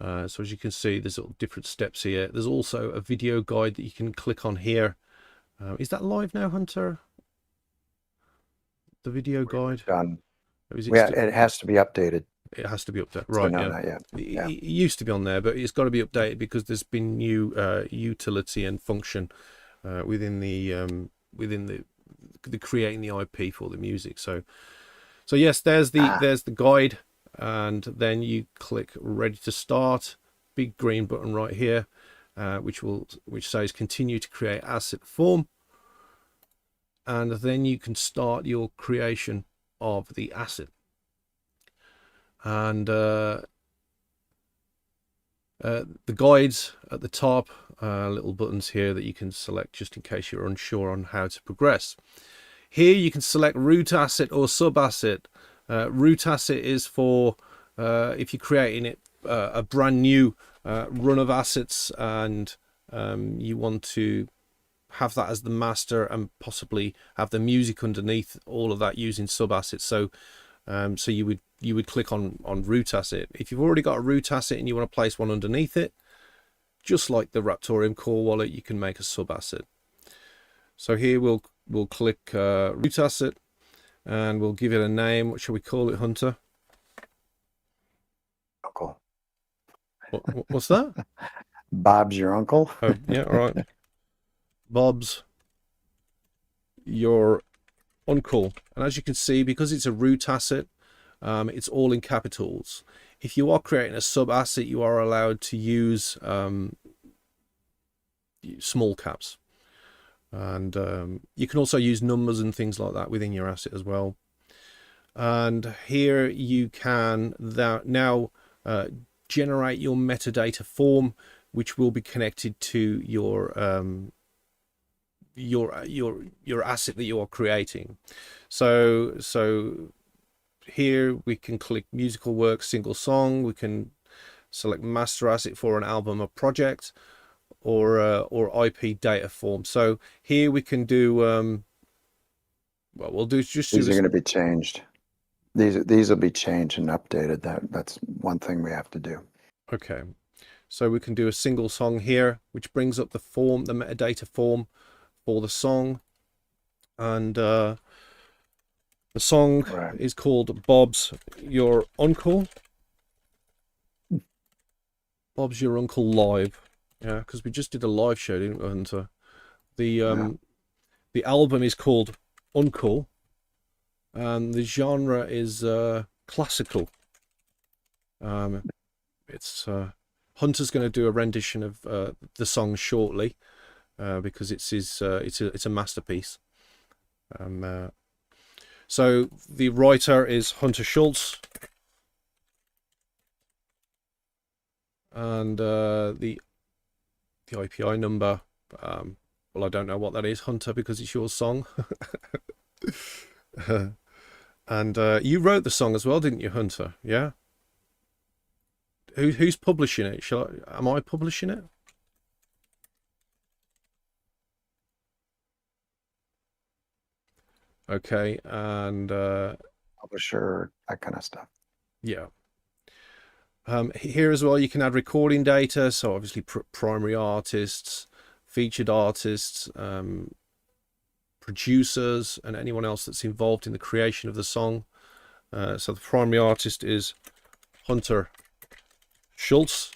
So as you can see, there's different steps here. There's also a video guide that you can click on here. Is that live now, Hunter? The video guide? Done. Is Yeah, it has to be updated. It has to be updated, right? So no, yeah. not yet. Yeah. It used to be on there, but it's got to be updated because there's been new utility and function within the creating the IP for the music. So yes, there's the guide, and then you click ready to start. Big green button right here, which says continue to create asset form, and then you can start your creation of the asset. And the guides at the top, little buttons here that you can select just in case you're unsure on how to progress. Here you can select root asset or sub asset. Root asset is for if you're creating a brand new run of assets, and you want to have that as the master and possibly have the music underneath all of that using sub assets. So so you would click on root asset. If you've already got a root asset and you want to place one underneath it, just like the Raptoreum core wallet, you can make a sub asset. So here we'll click root asset, and we'll give it a name. What shall we call it, Hunter? Uncle. What's that? Bob's your uncle. Oh, yeah, all right. Bob's your uncle. And as you can see, because it's a root asset, it's all in capitals. If you are creating a sub asset, you are allowed to use small caps. And you can also use numbers and things like that within your asset as well. And here you can now generate your metadata form, which will be connected to your asset that you are creating. So here we can click musical work, single song. We can select master asset for an album or project, or IP data form. So here we can do well, we'll do just These are going to be changed. These will be changed and updated. That's one thing we have to do. Okay, so we can do a single song here, which brings up the form, the metadata form for the song, and the song is called Bob's Your Uncle. Bob's Your Uncle Live. Yeah, because we just did a live show, didn't we, Hunter? The album is called Uncle, and the genre is classical. It's Hunter's going to do a rendition of the song shortly, because it's a masterpiece. So the writer is Hunter Schultz, and the IPI number, well, I don't know what that is, Hunter, because it's your song. And you wrote the song as well, didn't you, Hunter? Yeah. Who's publishing it? Am I publishing it? Okay, and publisher, that kind of stuff. Yeah. Here as well, you can add recording data. So obviously primary artists, featured artists, producers, and anyone else that's involved in the creation of the song. So the primary artist is Hunter Schultz.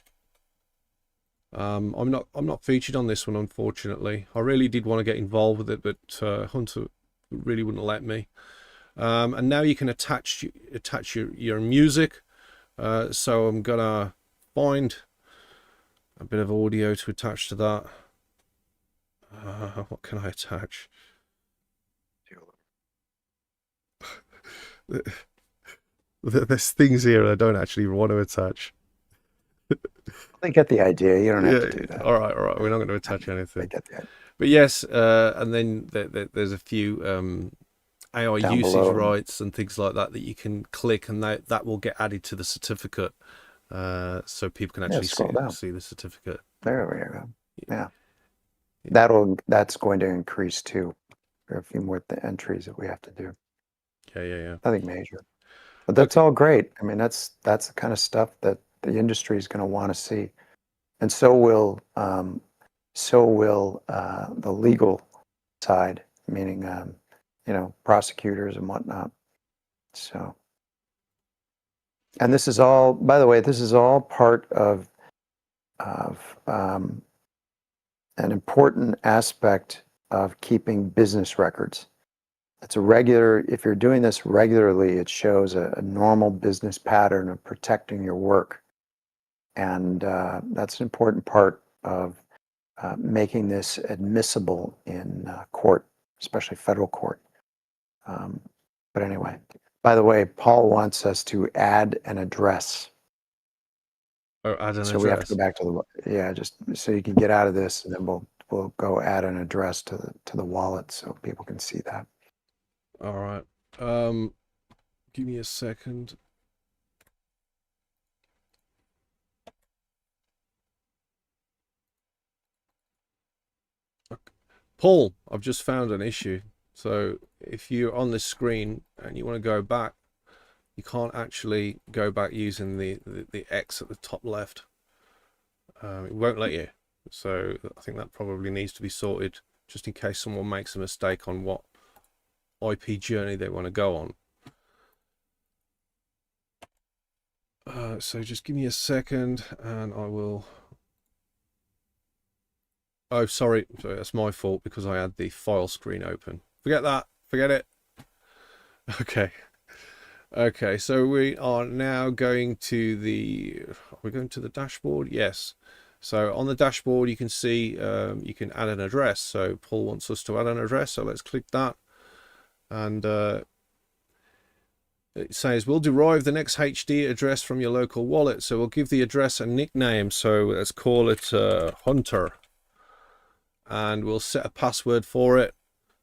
I'm not featured on this one, unfortunately. I really did want to get involved with it, but Hunter really wouldn't let me. And now you can attach your music. So I'm gonna find a bit of audio to attach to that. What can I attach? There's things here I don't actually want to attach. They get the idea. You don't have to do that. All right. We're not going to attach anything. They get the idea. But yes, and then there's a few AI Down usage below. rights and things like that you can click, and that will get added to the certificate, so people can actually see the certificate. There we go. Yeah. That's going to increase too. There are a few more entries that we have to do. Yeah. Nothing major, but that's all great. I mean, that's the kind of stuff that the industry is going to want to see, and so will the legal side, meaning prosecutors and whatnot. So, and this is all, by the way, this is all part of an important aspect of keeping business records. It's if you're doing this regularly, it shows a normal business pattern of protecting your work. And that's an important part of making this admissible in court, especially federal court. But anyway, by the way, Paul wants us to add an address. Or add an address. So we have to go back to just so you can get out of this, and then we'll go add an address to the wallet so people can see that. All right. Give me a second. Paul, I've just found an issue. So if you're on this screen and you want to go back, you can't actually go back using the X at the top left. It won't let you. So I think that probably needs to be sorted, just in case someone makes a mistake on what IP journey they want to go on. So just give me a second and I will... Oh, sorry, that's my fault because I had the file screen open. Forget that, forget it. Okay, so we are now going to the... Are we going to the dashboard? Yes. So on the dashboard you can see you can add an address. So Paul wants us to add an address, so let's click that. And it says we'll derive the next HD address from your local wallet. So we'll give the address a nickname. So let's call it Hunter. And we'll set a password for it.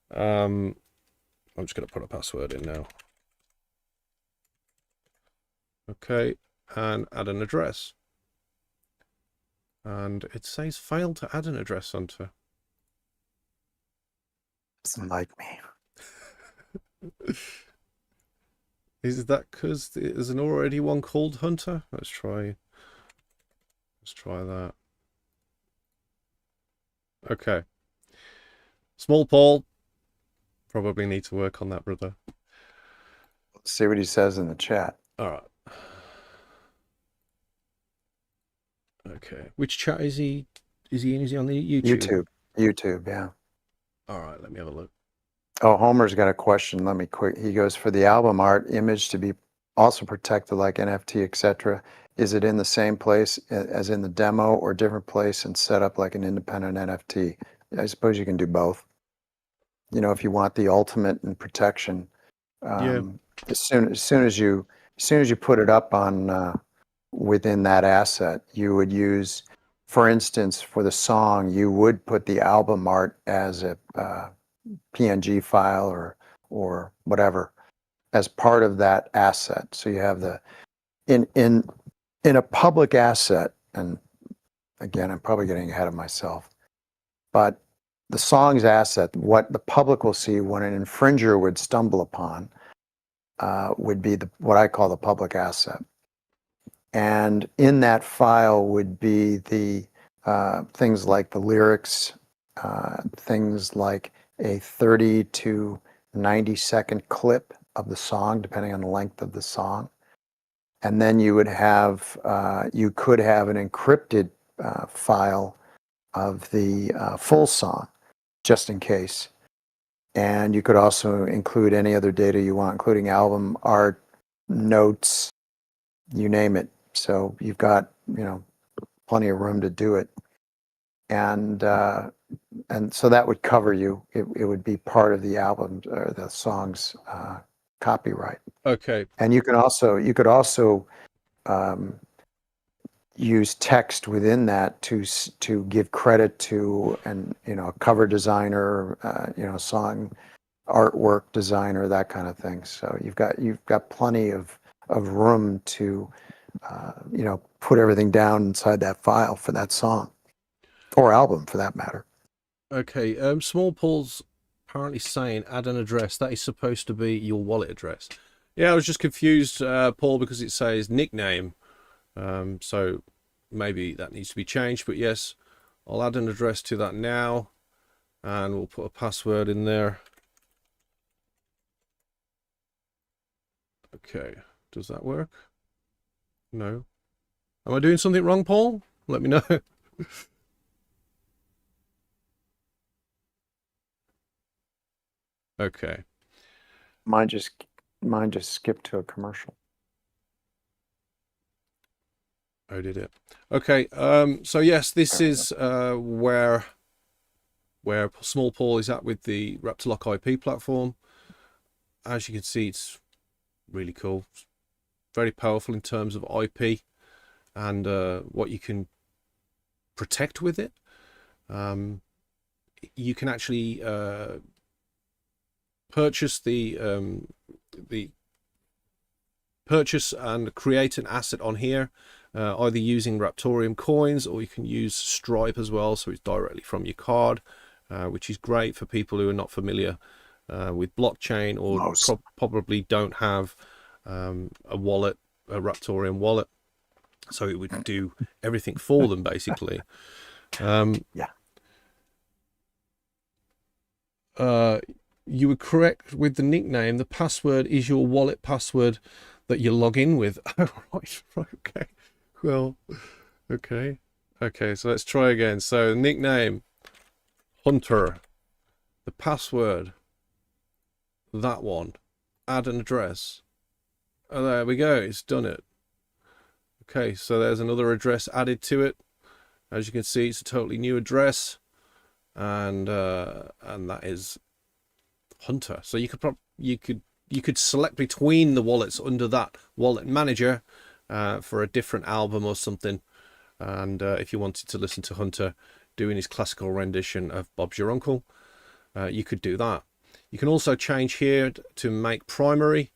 I'm just going to put a password in now. Okay, and add an address. And it says failed to add an address, Hunter. Doesn't like me. Is that because there's an already one called Hunter? Let's try that. Okay. Small Paul. Probably need to work on that, brother. Let's see what he says in the chat. All right. Okay. Which chat is he? Is he in? Is he on the YouTube? YouTube, yeah. All right. Let me have a look. Oh, Homer's got a question. Let me quick. He goes, for the album art image to be also protected like NFT, etc. Is it in the same place as in the demo or different place and set up like an independent NFT? I suppose you can do both. You know, if you want the ultimate in protection, Yeah. as soon as you put it up on within that asset, you would use, for instance, for the song, you would put the album art as a PNG file or whatever as part of that asset. So you have the in a public asset, and again, I'm probably getting ahead of myself, but the song's asset, what the public will see when an infringer would stumble upon, would be what I call the public asset. And in that file would be the things like the lyrics, things like a 30 to 90-second clip of the song, depending on the length of the song. And then you would have, you could have an encrypted file of the full song, just in case. And you could also include any other data you want, including album art, notes, you name it. So you've got, you know, plenty of room to do it. And so that would cover you. It would be part of the album or the song's copyright. Okay. And you could also use text within that to give credit to a cover designer, song artwork designer, that kind of thing. So you've got plenty of room to put everything down inside that file for that song or album, for that matter. Okay. Small Paul's apparently saying add an address. That is supposed to be your wallet address. Yeah, I was just confused, Paul, because it says nickname. So maybe that needs to be changed. But yes, I'll add an address to that now, and we'll put a password in there. Okay. Does that work? No. Am I doing something wrong, Paul? Let me know. Okay. Mine just skipped to a commercial. Oh, did it? Okay. So yes, this is where Small Paul is at with the Raptor IP platform. As you can see, it's really cool. It's very powerful in terms of IP and what you can protect with it. You can actually purchase purchase and create an asset on here, either using Raptoreum coins, or you can use Stripe as well, so it's directly from your card, which is great for people who are not familiar with blockchain or probably don't have a wallet, a Raptoreum wallet. So it would do everything for them, basically. Yeah. You were correct with the nickname. The password is your wallet password that you log in with. Oh, right, okay. Well, okay. So let's try again. So nickname, Hunter. The password, that one. Add an address. Oh, there we go. It's done it. Okay, so there's another address added to it. As you can see, it's a totally new address, and that is Hunter. So you could select between the wallets under that wallet manager for a different album or something. And if you wanted to listen to Hunter doing his classical rendition of Bob's Your Uncle, you could do that. You can also change here to make primary,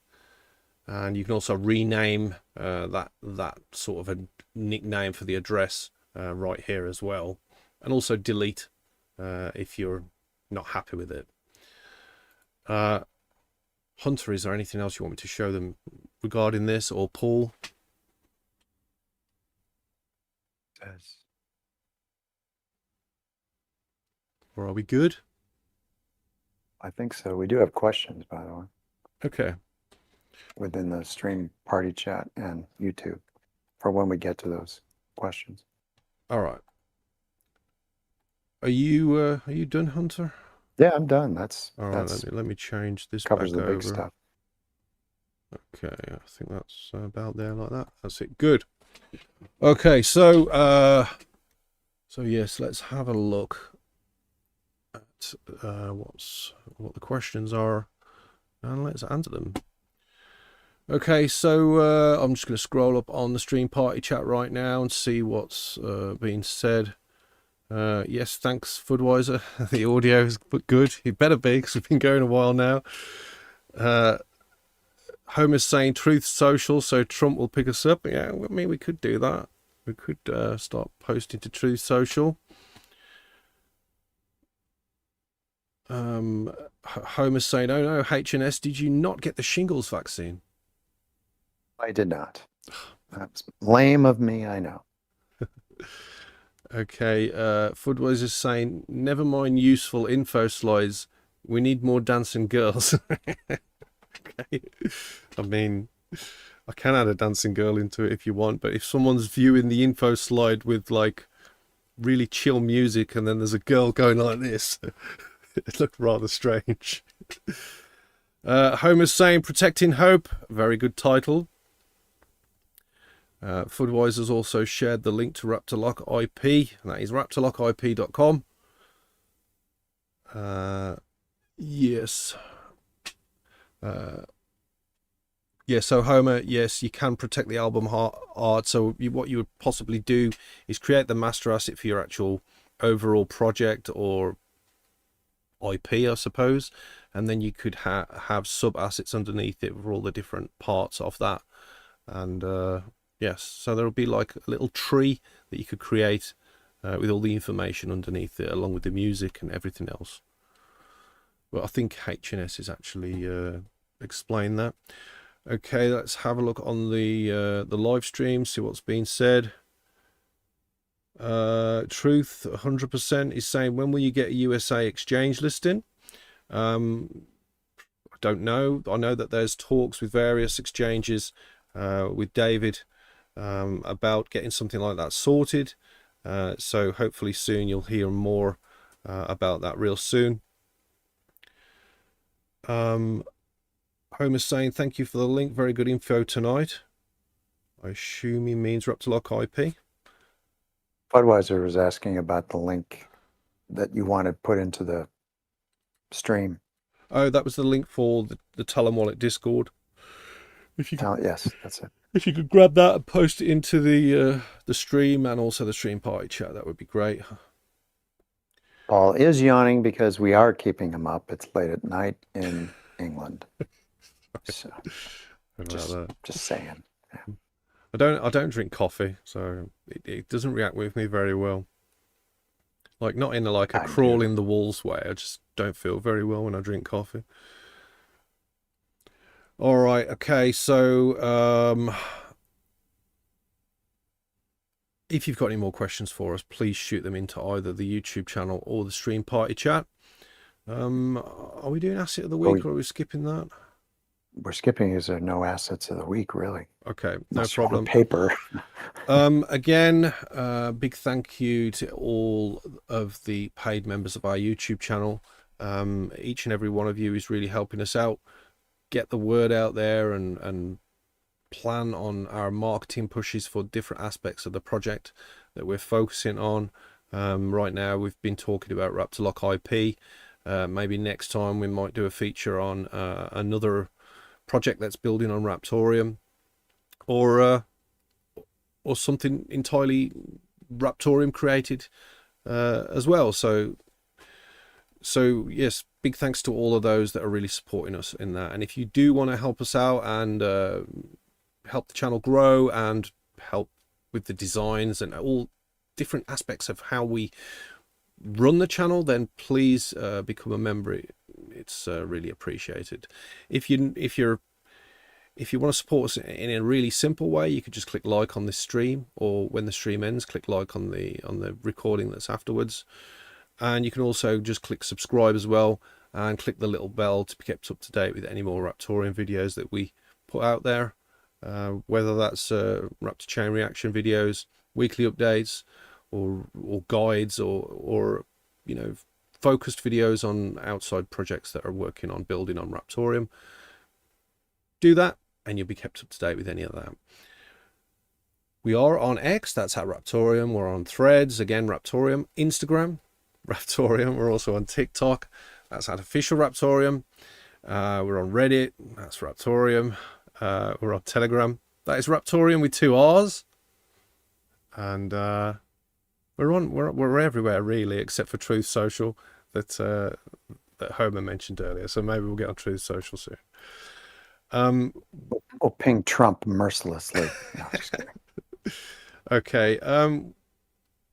and you can also rename that sort of a nickname for the address right here as well, and also delete if you're not happy with it. Hunter, is there anything else you want me to show them regarding this, or Paul? Or are we good? I think so. We do have questions, by the way. Okay. Within the stream party chat and YouTube for when we get to those questions. All right. Are you done, Hunter? Yeah, I'm done. All right. Let me change this. Covers back the big over. stuff. Okay, I think that's about there like that. That's it. Good. Okay, so yes, let's have a look at what the questions are, and let's answer them. Okay, so I'm just going to scroll up on the stream party chat right now and see what's being said. Yes, thanks, Fudweiser. The audio is good. It better be, because we've been going a while now. Homer's saying Truth Social, so Trump will pick us up. Yeah, I mean, we could do that. We could start posting to Truth Social. Homer's saying, oh no, HNS, did you not get the shingles vaccine? I did not. That's lame of me, I know. Okay, Fudweiser is saying, never mind useful info slides. We need more dancing girls. Okay. I mean, I can add a dancing girl into it if you want, but if someone's viewing the info slide with like really chill music and then there's a girl going like this, it looked rather strange. Homer's saying Protecting Hope, very good title. Fudweiser's also shared the link to Raptorlock IP, and that is raptorlockip.com. Yes. Yeah, so Homer, yes, you can protect the album art. So what you would possibly do is create the master asset for your actual overall project or IP, I suppose, and then you could have sub assets underneath it for all the different parts of that. And yes, so there'll be like a little tree that you could create with all the information underneath it, along with the music and everything else. Well, I think HNS is actually explained that. Okay, let's have a look on the live stream, see what's being said. Truth 100% is saying, when will you get a USA exchange listing? I don't know. I know that there's talks with various exchanges with David about getting something like that sorted. So hopefully soon you'll hear more about that real soon. Homer's saying, thank you for the link. Very good info tonight. I assume he means Raptorlock IP. Budweiser was asking about the link that you wanted put into the stream. Oh, that was the link for the Talon Wallet Discord. If you could, yes, that's it. If you could grab that and post it into the stream and also the stream party chat, that would be great. Paul is yawning because we are keeping him up. It's late at night in England. So, just saying. Yeah. I don't drink coffee, so it doesn't react with me very well. Like, not in a I crawl do. in the walls way. I just don't feel very well when I drink coffee. All right. Okay. So, if you've got any more questions for us, please shoot them into either the YouTube channel or the stream party chat. Are we doing asset of the week, or are we skipping that? We're skipping. Is there no assets of the week, really? Okay, no Unless you're on problem. paper. Again, big thank you to all of the paid members of our YouTube channel. Each and every one of you is really helping us out, get the word out there, and plan on our marketing pushes for different aspects of the project that we're focusing on. Right now, we've been talking about Raptorlock IP. Maybe next time we might do a feature on another project that's building on Raptoreum, or something entirely Raptoreum created as well. So yes, big thanks to all of those that are really supporting us in that. And if you do want to help us out and help the channel grow and help with the designs and all different aspects of how we run the channel, then please become a member. It's really appreciated. If you want to support us in a really simple way, you could just click like on this stream, or when the stream ends, click like on the recording that's afterwards. And you can also just click subscribe as well, and click the little bell to be kept up to date with any more Raptoreum videos that we put out there, whether that's Raptor chain reaction videos, weekly updates, or guides, or focused videos on outside projects that are working on building on Raptoreum. Do that and you'll be kept up to date with any of that. We are on X, that's at Raptoreum. We're on Threads, again Raptoreum. Instagram, Raptoreum. We're also on TikTok, that's at official Raptoreum. We're on Reddit, that's Raptoreum. We're on Telegram, that is Raptoreum with 2 R's. And we're everywhere really, except for Truth Social that Homer mentioned earlier. So maybe we'll get on Truth Social soon. We'll ping Trump mercilessly. No, just kidding. Okay,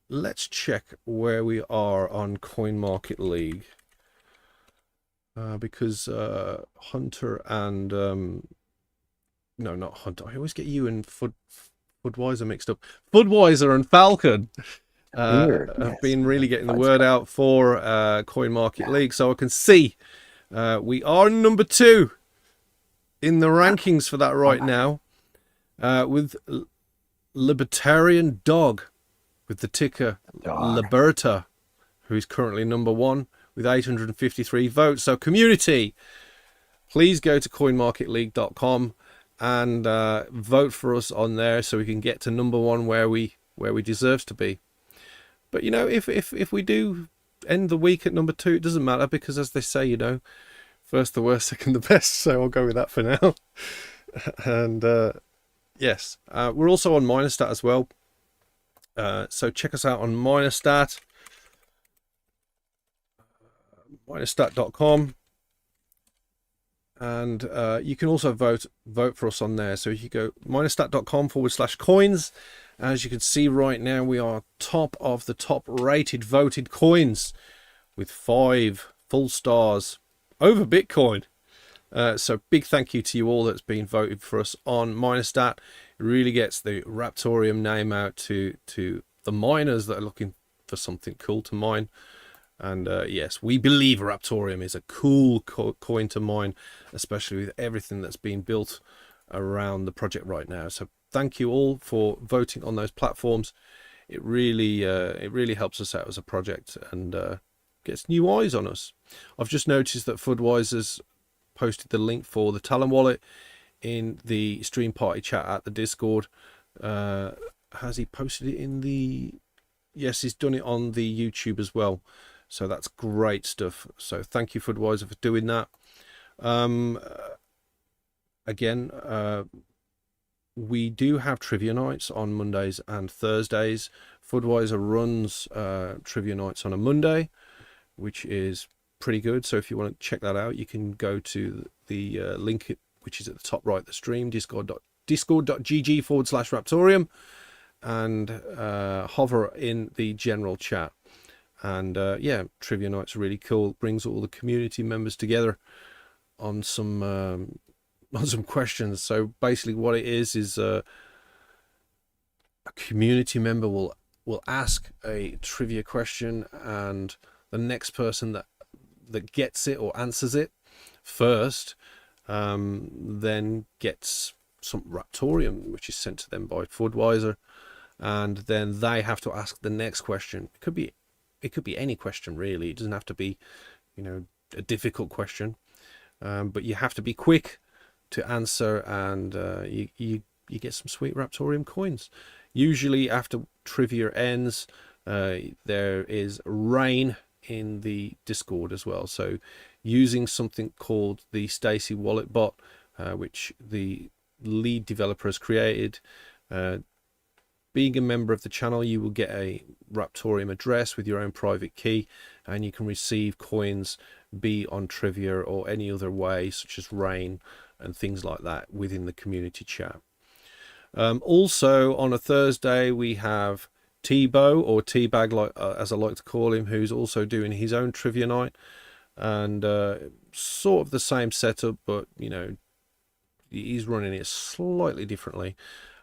let's check where we are on CoinMarketLeague, because Hunter and no, not Hunter. I always get you and Budweiser mixed up. Budweiser and Falcon have been really getting the word out for CoinMarketLeague, so I can see we are number 2 in the rankings for that right now, with Libertarian Dog with the ticker Liberta, who's currently number 1 with 853 votes. So community, please go to coinmarketleague.com and vote for us on there so we can get to number 1 where we deserve to be. But if we do end the week at number 2, it doesn't matter, because as they say, first the worst, second the best. So I'll go with that for now. And yes, we're also on Minerstat as well. So check us out on Minerstat, minerstat.com. And you can also vote for us on there. So if you go minerstat.com/coins, as you can see right now, we are top of the top rated voted coins with 5 full stars over Bitcoin. So big thank you to you all that's been voted for us on Minerstat. It really gets the Raptoreum name out to the miners that are looking for something cool to mine. And yes, we believe Raptoreum is a cool coin to mine, especially with everything that's being built around the project right now. So thank you all for voting on those platforms. It really helps us out as a project and gets new eyes on us. I've just noticed that Budweiser's posted the link for the Talon wallet in the stream party chat at the Discord. Has he posted it in the... Yes, he's done it on the YouTube as well. So that's great stuff. So thank you, Budweiser, for doing that. Again, we do have trivia nights on Mondays and Thursdays. Budweiser runs trivia nights on a Monday, which is pretty good. So if you want to check that out, you can go to the link which is at the top right of the stream, discord.gg/Raptoreum, and hover in the general chat. And yeah, trivia night's really cool. It brings all the community members together on some questions. So basically, what it is a community member will ask a trivia question, and the next person that gets it or answers it first then gets some Raptoreum, which is sent to them by Fudweiser, and then they have to ask the next question. It could be any question, really. It doesn't have to be, a difficult question, but you have to be quick to answer, and you get some sweet Raptoreum coins. Usually after trivia ends, there is rain in the Discord as well. So using something called the Stacy Wallet bot, which the lead developer has created, being a member of the channel, you will get a Raptoreum address with your own private key, and you can receive coins, be on trivia or any other way, such as rain and things like that, within the community chat. Also on a Thursday we have Tebow, or Teabag, as I like to call him, who's also doing his own trivia night, and sort of the same setup, but he's running it slightly differently.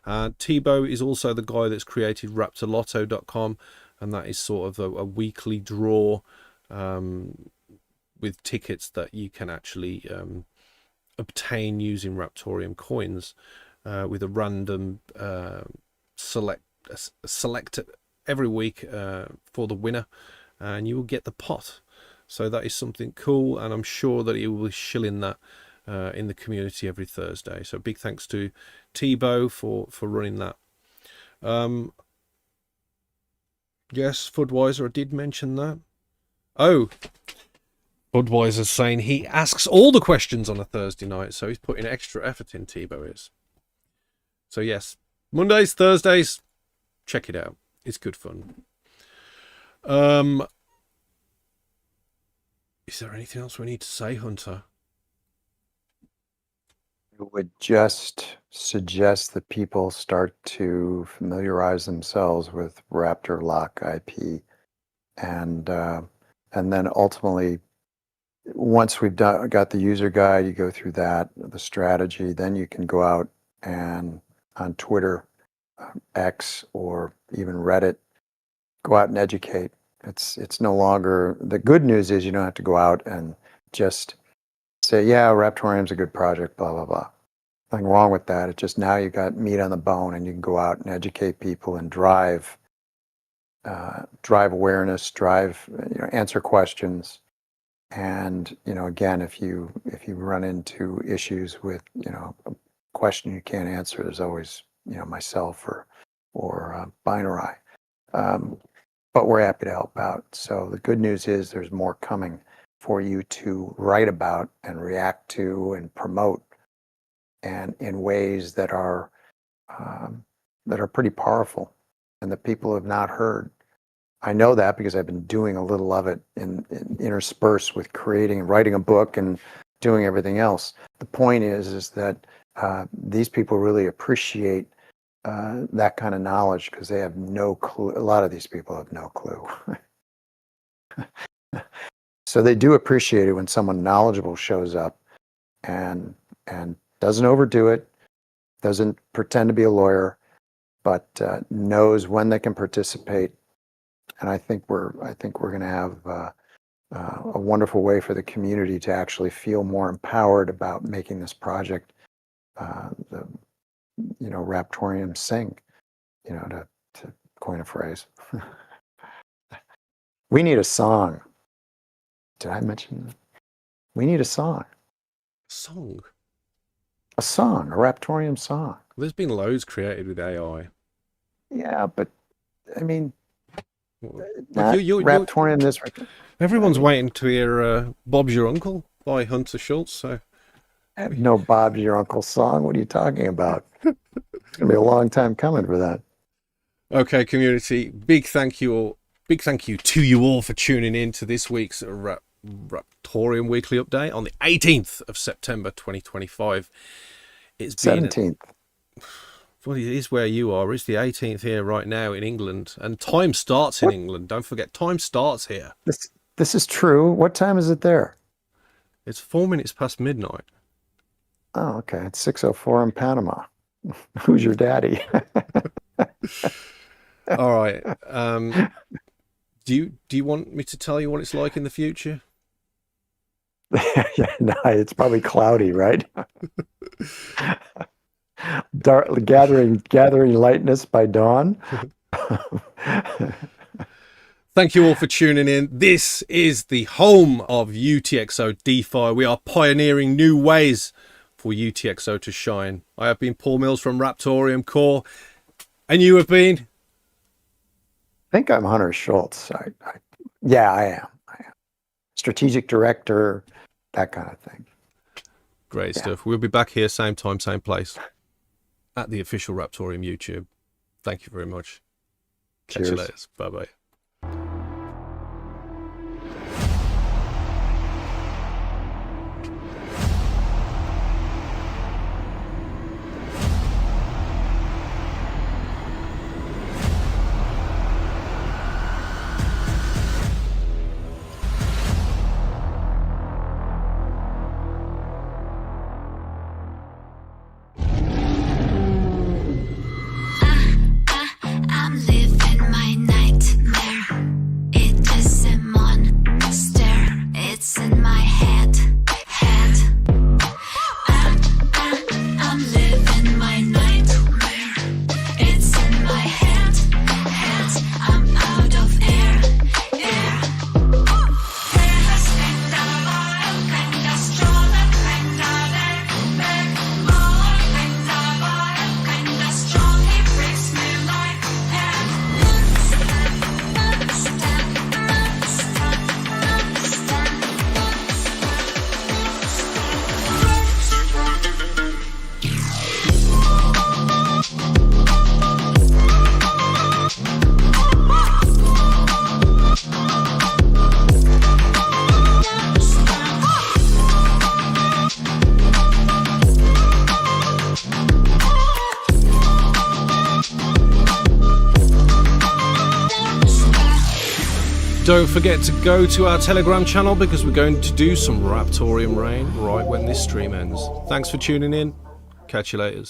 Tebow is also the guy that's created raptorlotto.com, and that is sort of a weekly draw with tickets that you can actually obtain using Raptoreum coins, with a random select every week for the winner, and you will get the pot. So that is something cool, and I'm sure that he will shill in that in the community every Thursday. So big thanks to Tebow for running that. Yes, Fudweiser, I did mention that. Oh, Budweiser's saying he asks all the questions on a Thursday night, so he's putting extra effort in, Tebow is. So yes, Mondays, Thursdays, check it out. It's good fun. Is there anything else we need to say, Hunter? I would just suggest that people start to familiarize themselves with Raptor Lock IP, and then ultimately, once we've got the user guide, you go through that, the strategy, then you can go out and on Twitter, X, or even Reddit, go out and educate. It's no longer, the good news is you don't have to go out and just say, yeah, Raptoreum's a good project, blah, blah, blah. Nothing wrong with that. It's just now you got meat on the bone, and you can go out and educate people and drive awareness, answer questions. And, again, if you run into issues with, a question you can't answer, there's always, myself or Binarai. But we're happy to help out. So the good news is there's more coming for you to write about and react to and promote, and in ways that are pretty powerful and that people have not heard. I know that because I've been doing a little of it in interspersed with creating and writing a book and doing everything else. The point is that these people really appreciate that kind of knowledge, because they have no clue. A lot of these people have no clue. So they do appreciate it when someone knowledgeable shows up and doesn't overdo it, doesn't pretend to be a lawyer, but knows when they can participate. And I think we're going to have a wonderful way for the community to actually feel more empowered about making this project, Raptoreum sing, to coin a phrase. We need a song. Did I mention that? We need a song. Song? A song, a Raptoreum song. There's been loads created with AI. Yeah, but I mean, you're Raptoreum this. Everyone's waiting to hear Bob's Your Uncle by Hunter Schultz. So I have no Bob's Your Uncle song. What are you talking about? It's going to be a long time coming for that. Okay, community, big thank you to you all for tuning in to this week's Raptoreum Weekly Update on the 18th of September 2025. It's been 17th. Well, it is where you are. It's the 18th here right now in England, and time starts in England. Don't forget, time starts here. This is true. What time is it there? It's 4 minutes past midnight. Oh, okay. It's 6:04 in Panama. Who's your daddy? All right. Do you want me to tell you what it's like in the future? Yeah, no, it's probably cloudy, right? Dark, gathering lightness by dawn. Thank you all for tuning in. This is the home of UTXO DeFi. We are pioneering new ways for UTXO to shine. I have been Paul Mills from Raptoreum Core, and you have been? I think I'm Hunter Schultz. Yeah, I am. Strategic director, that kind of thing. Great stuff. We'll be back here, same time, same place, at the official Raptoreum YouTube. Thank you very much. Catch you later. Bye-bye. I'm living my nightmare. It is a monster. It's in my head. I'm living my nightmare. It's in my head. I'm out of air. There has been a wild kind of strong kind of back. More kind of wild kind of strong. He breaks me like Don't forget to go to our Telegram channel because we're going to do some Raptoreum rain right when this stream ends. Thanks for tuning in. Catch you later.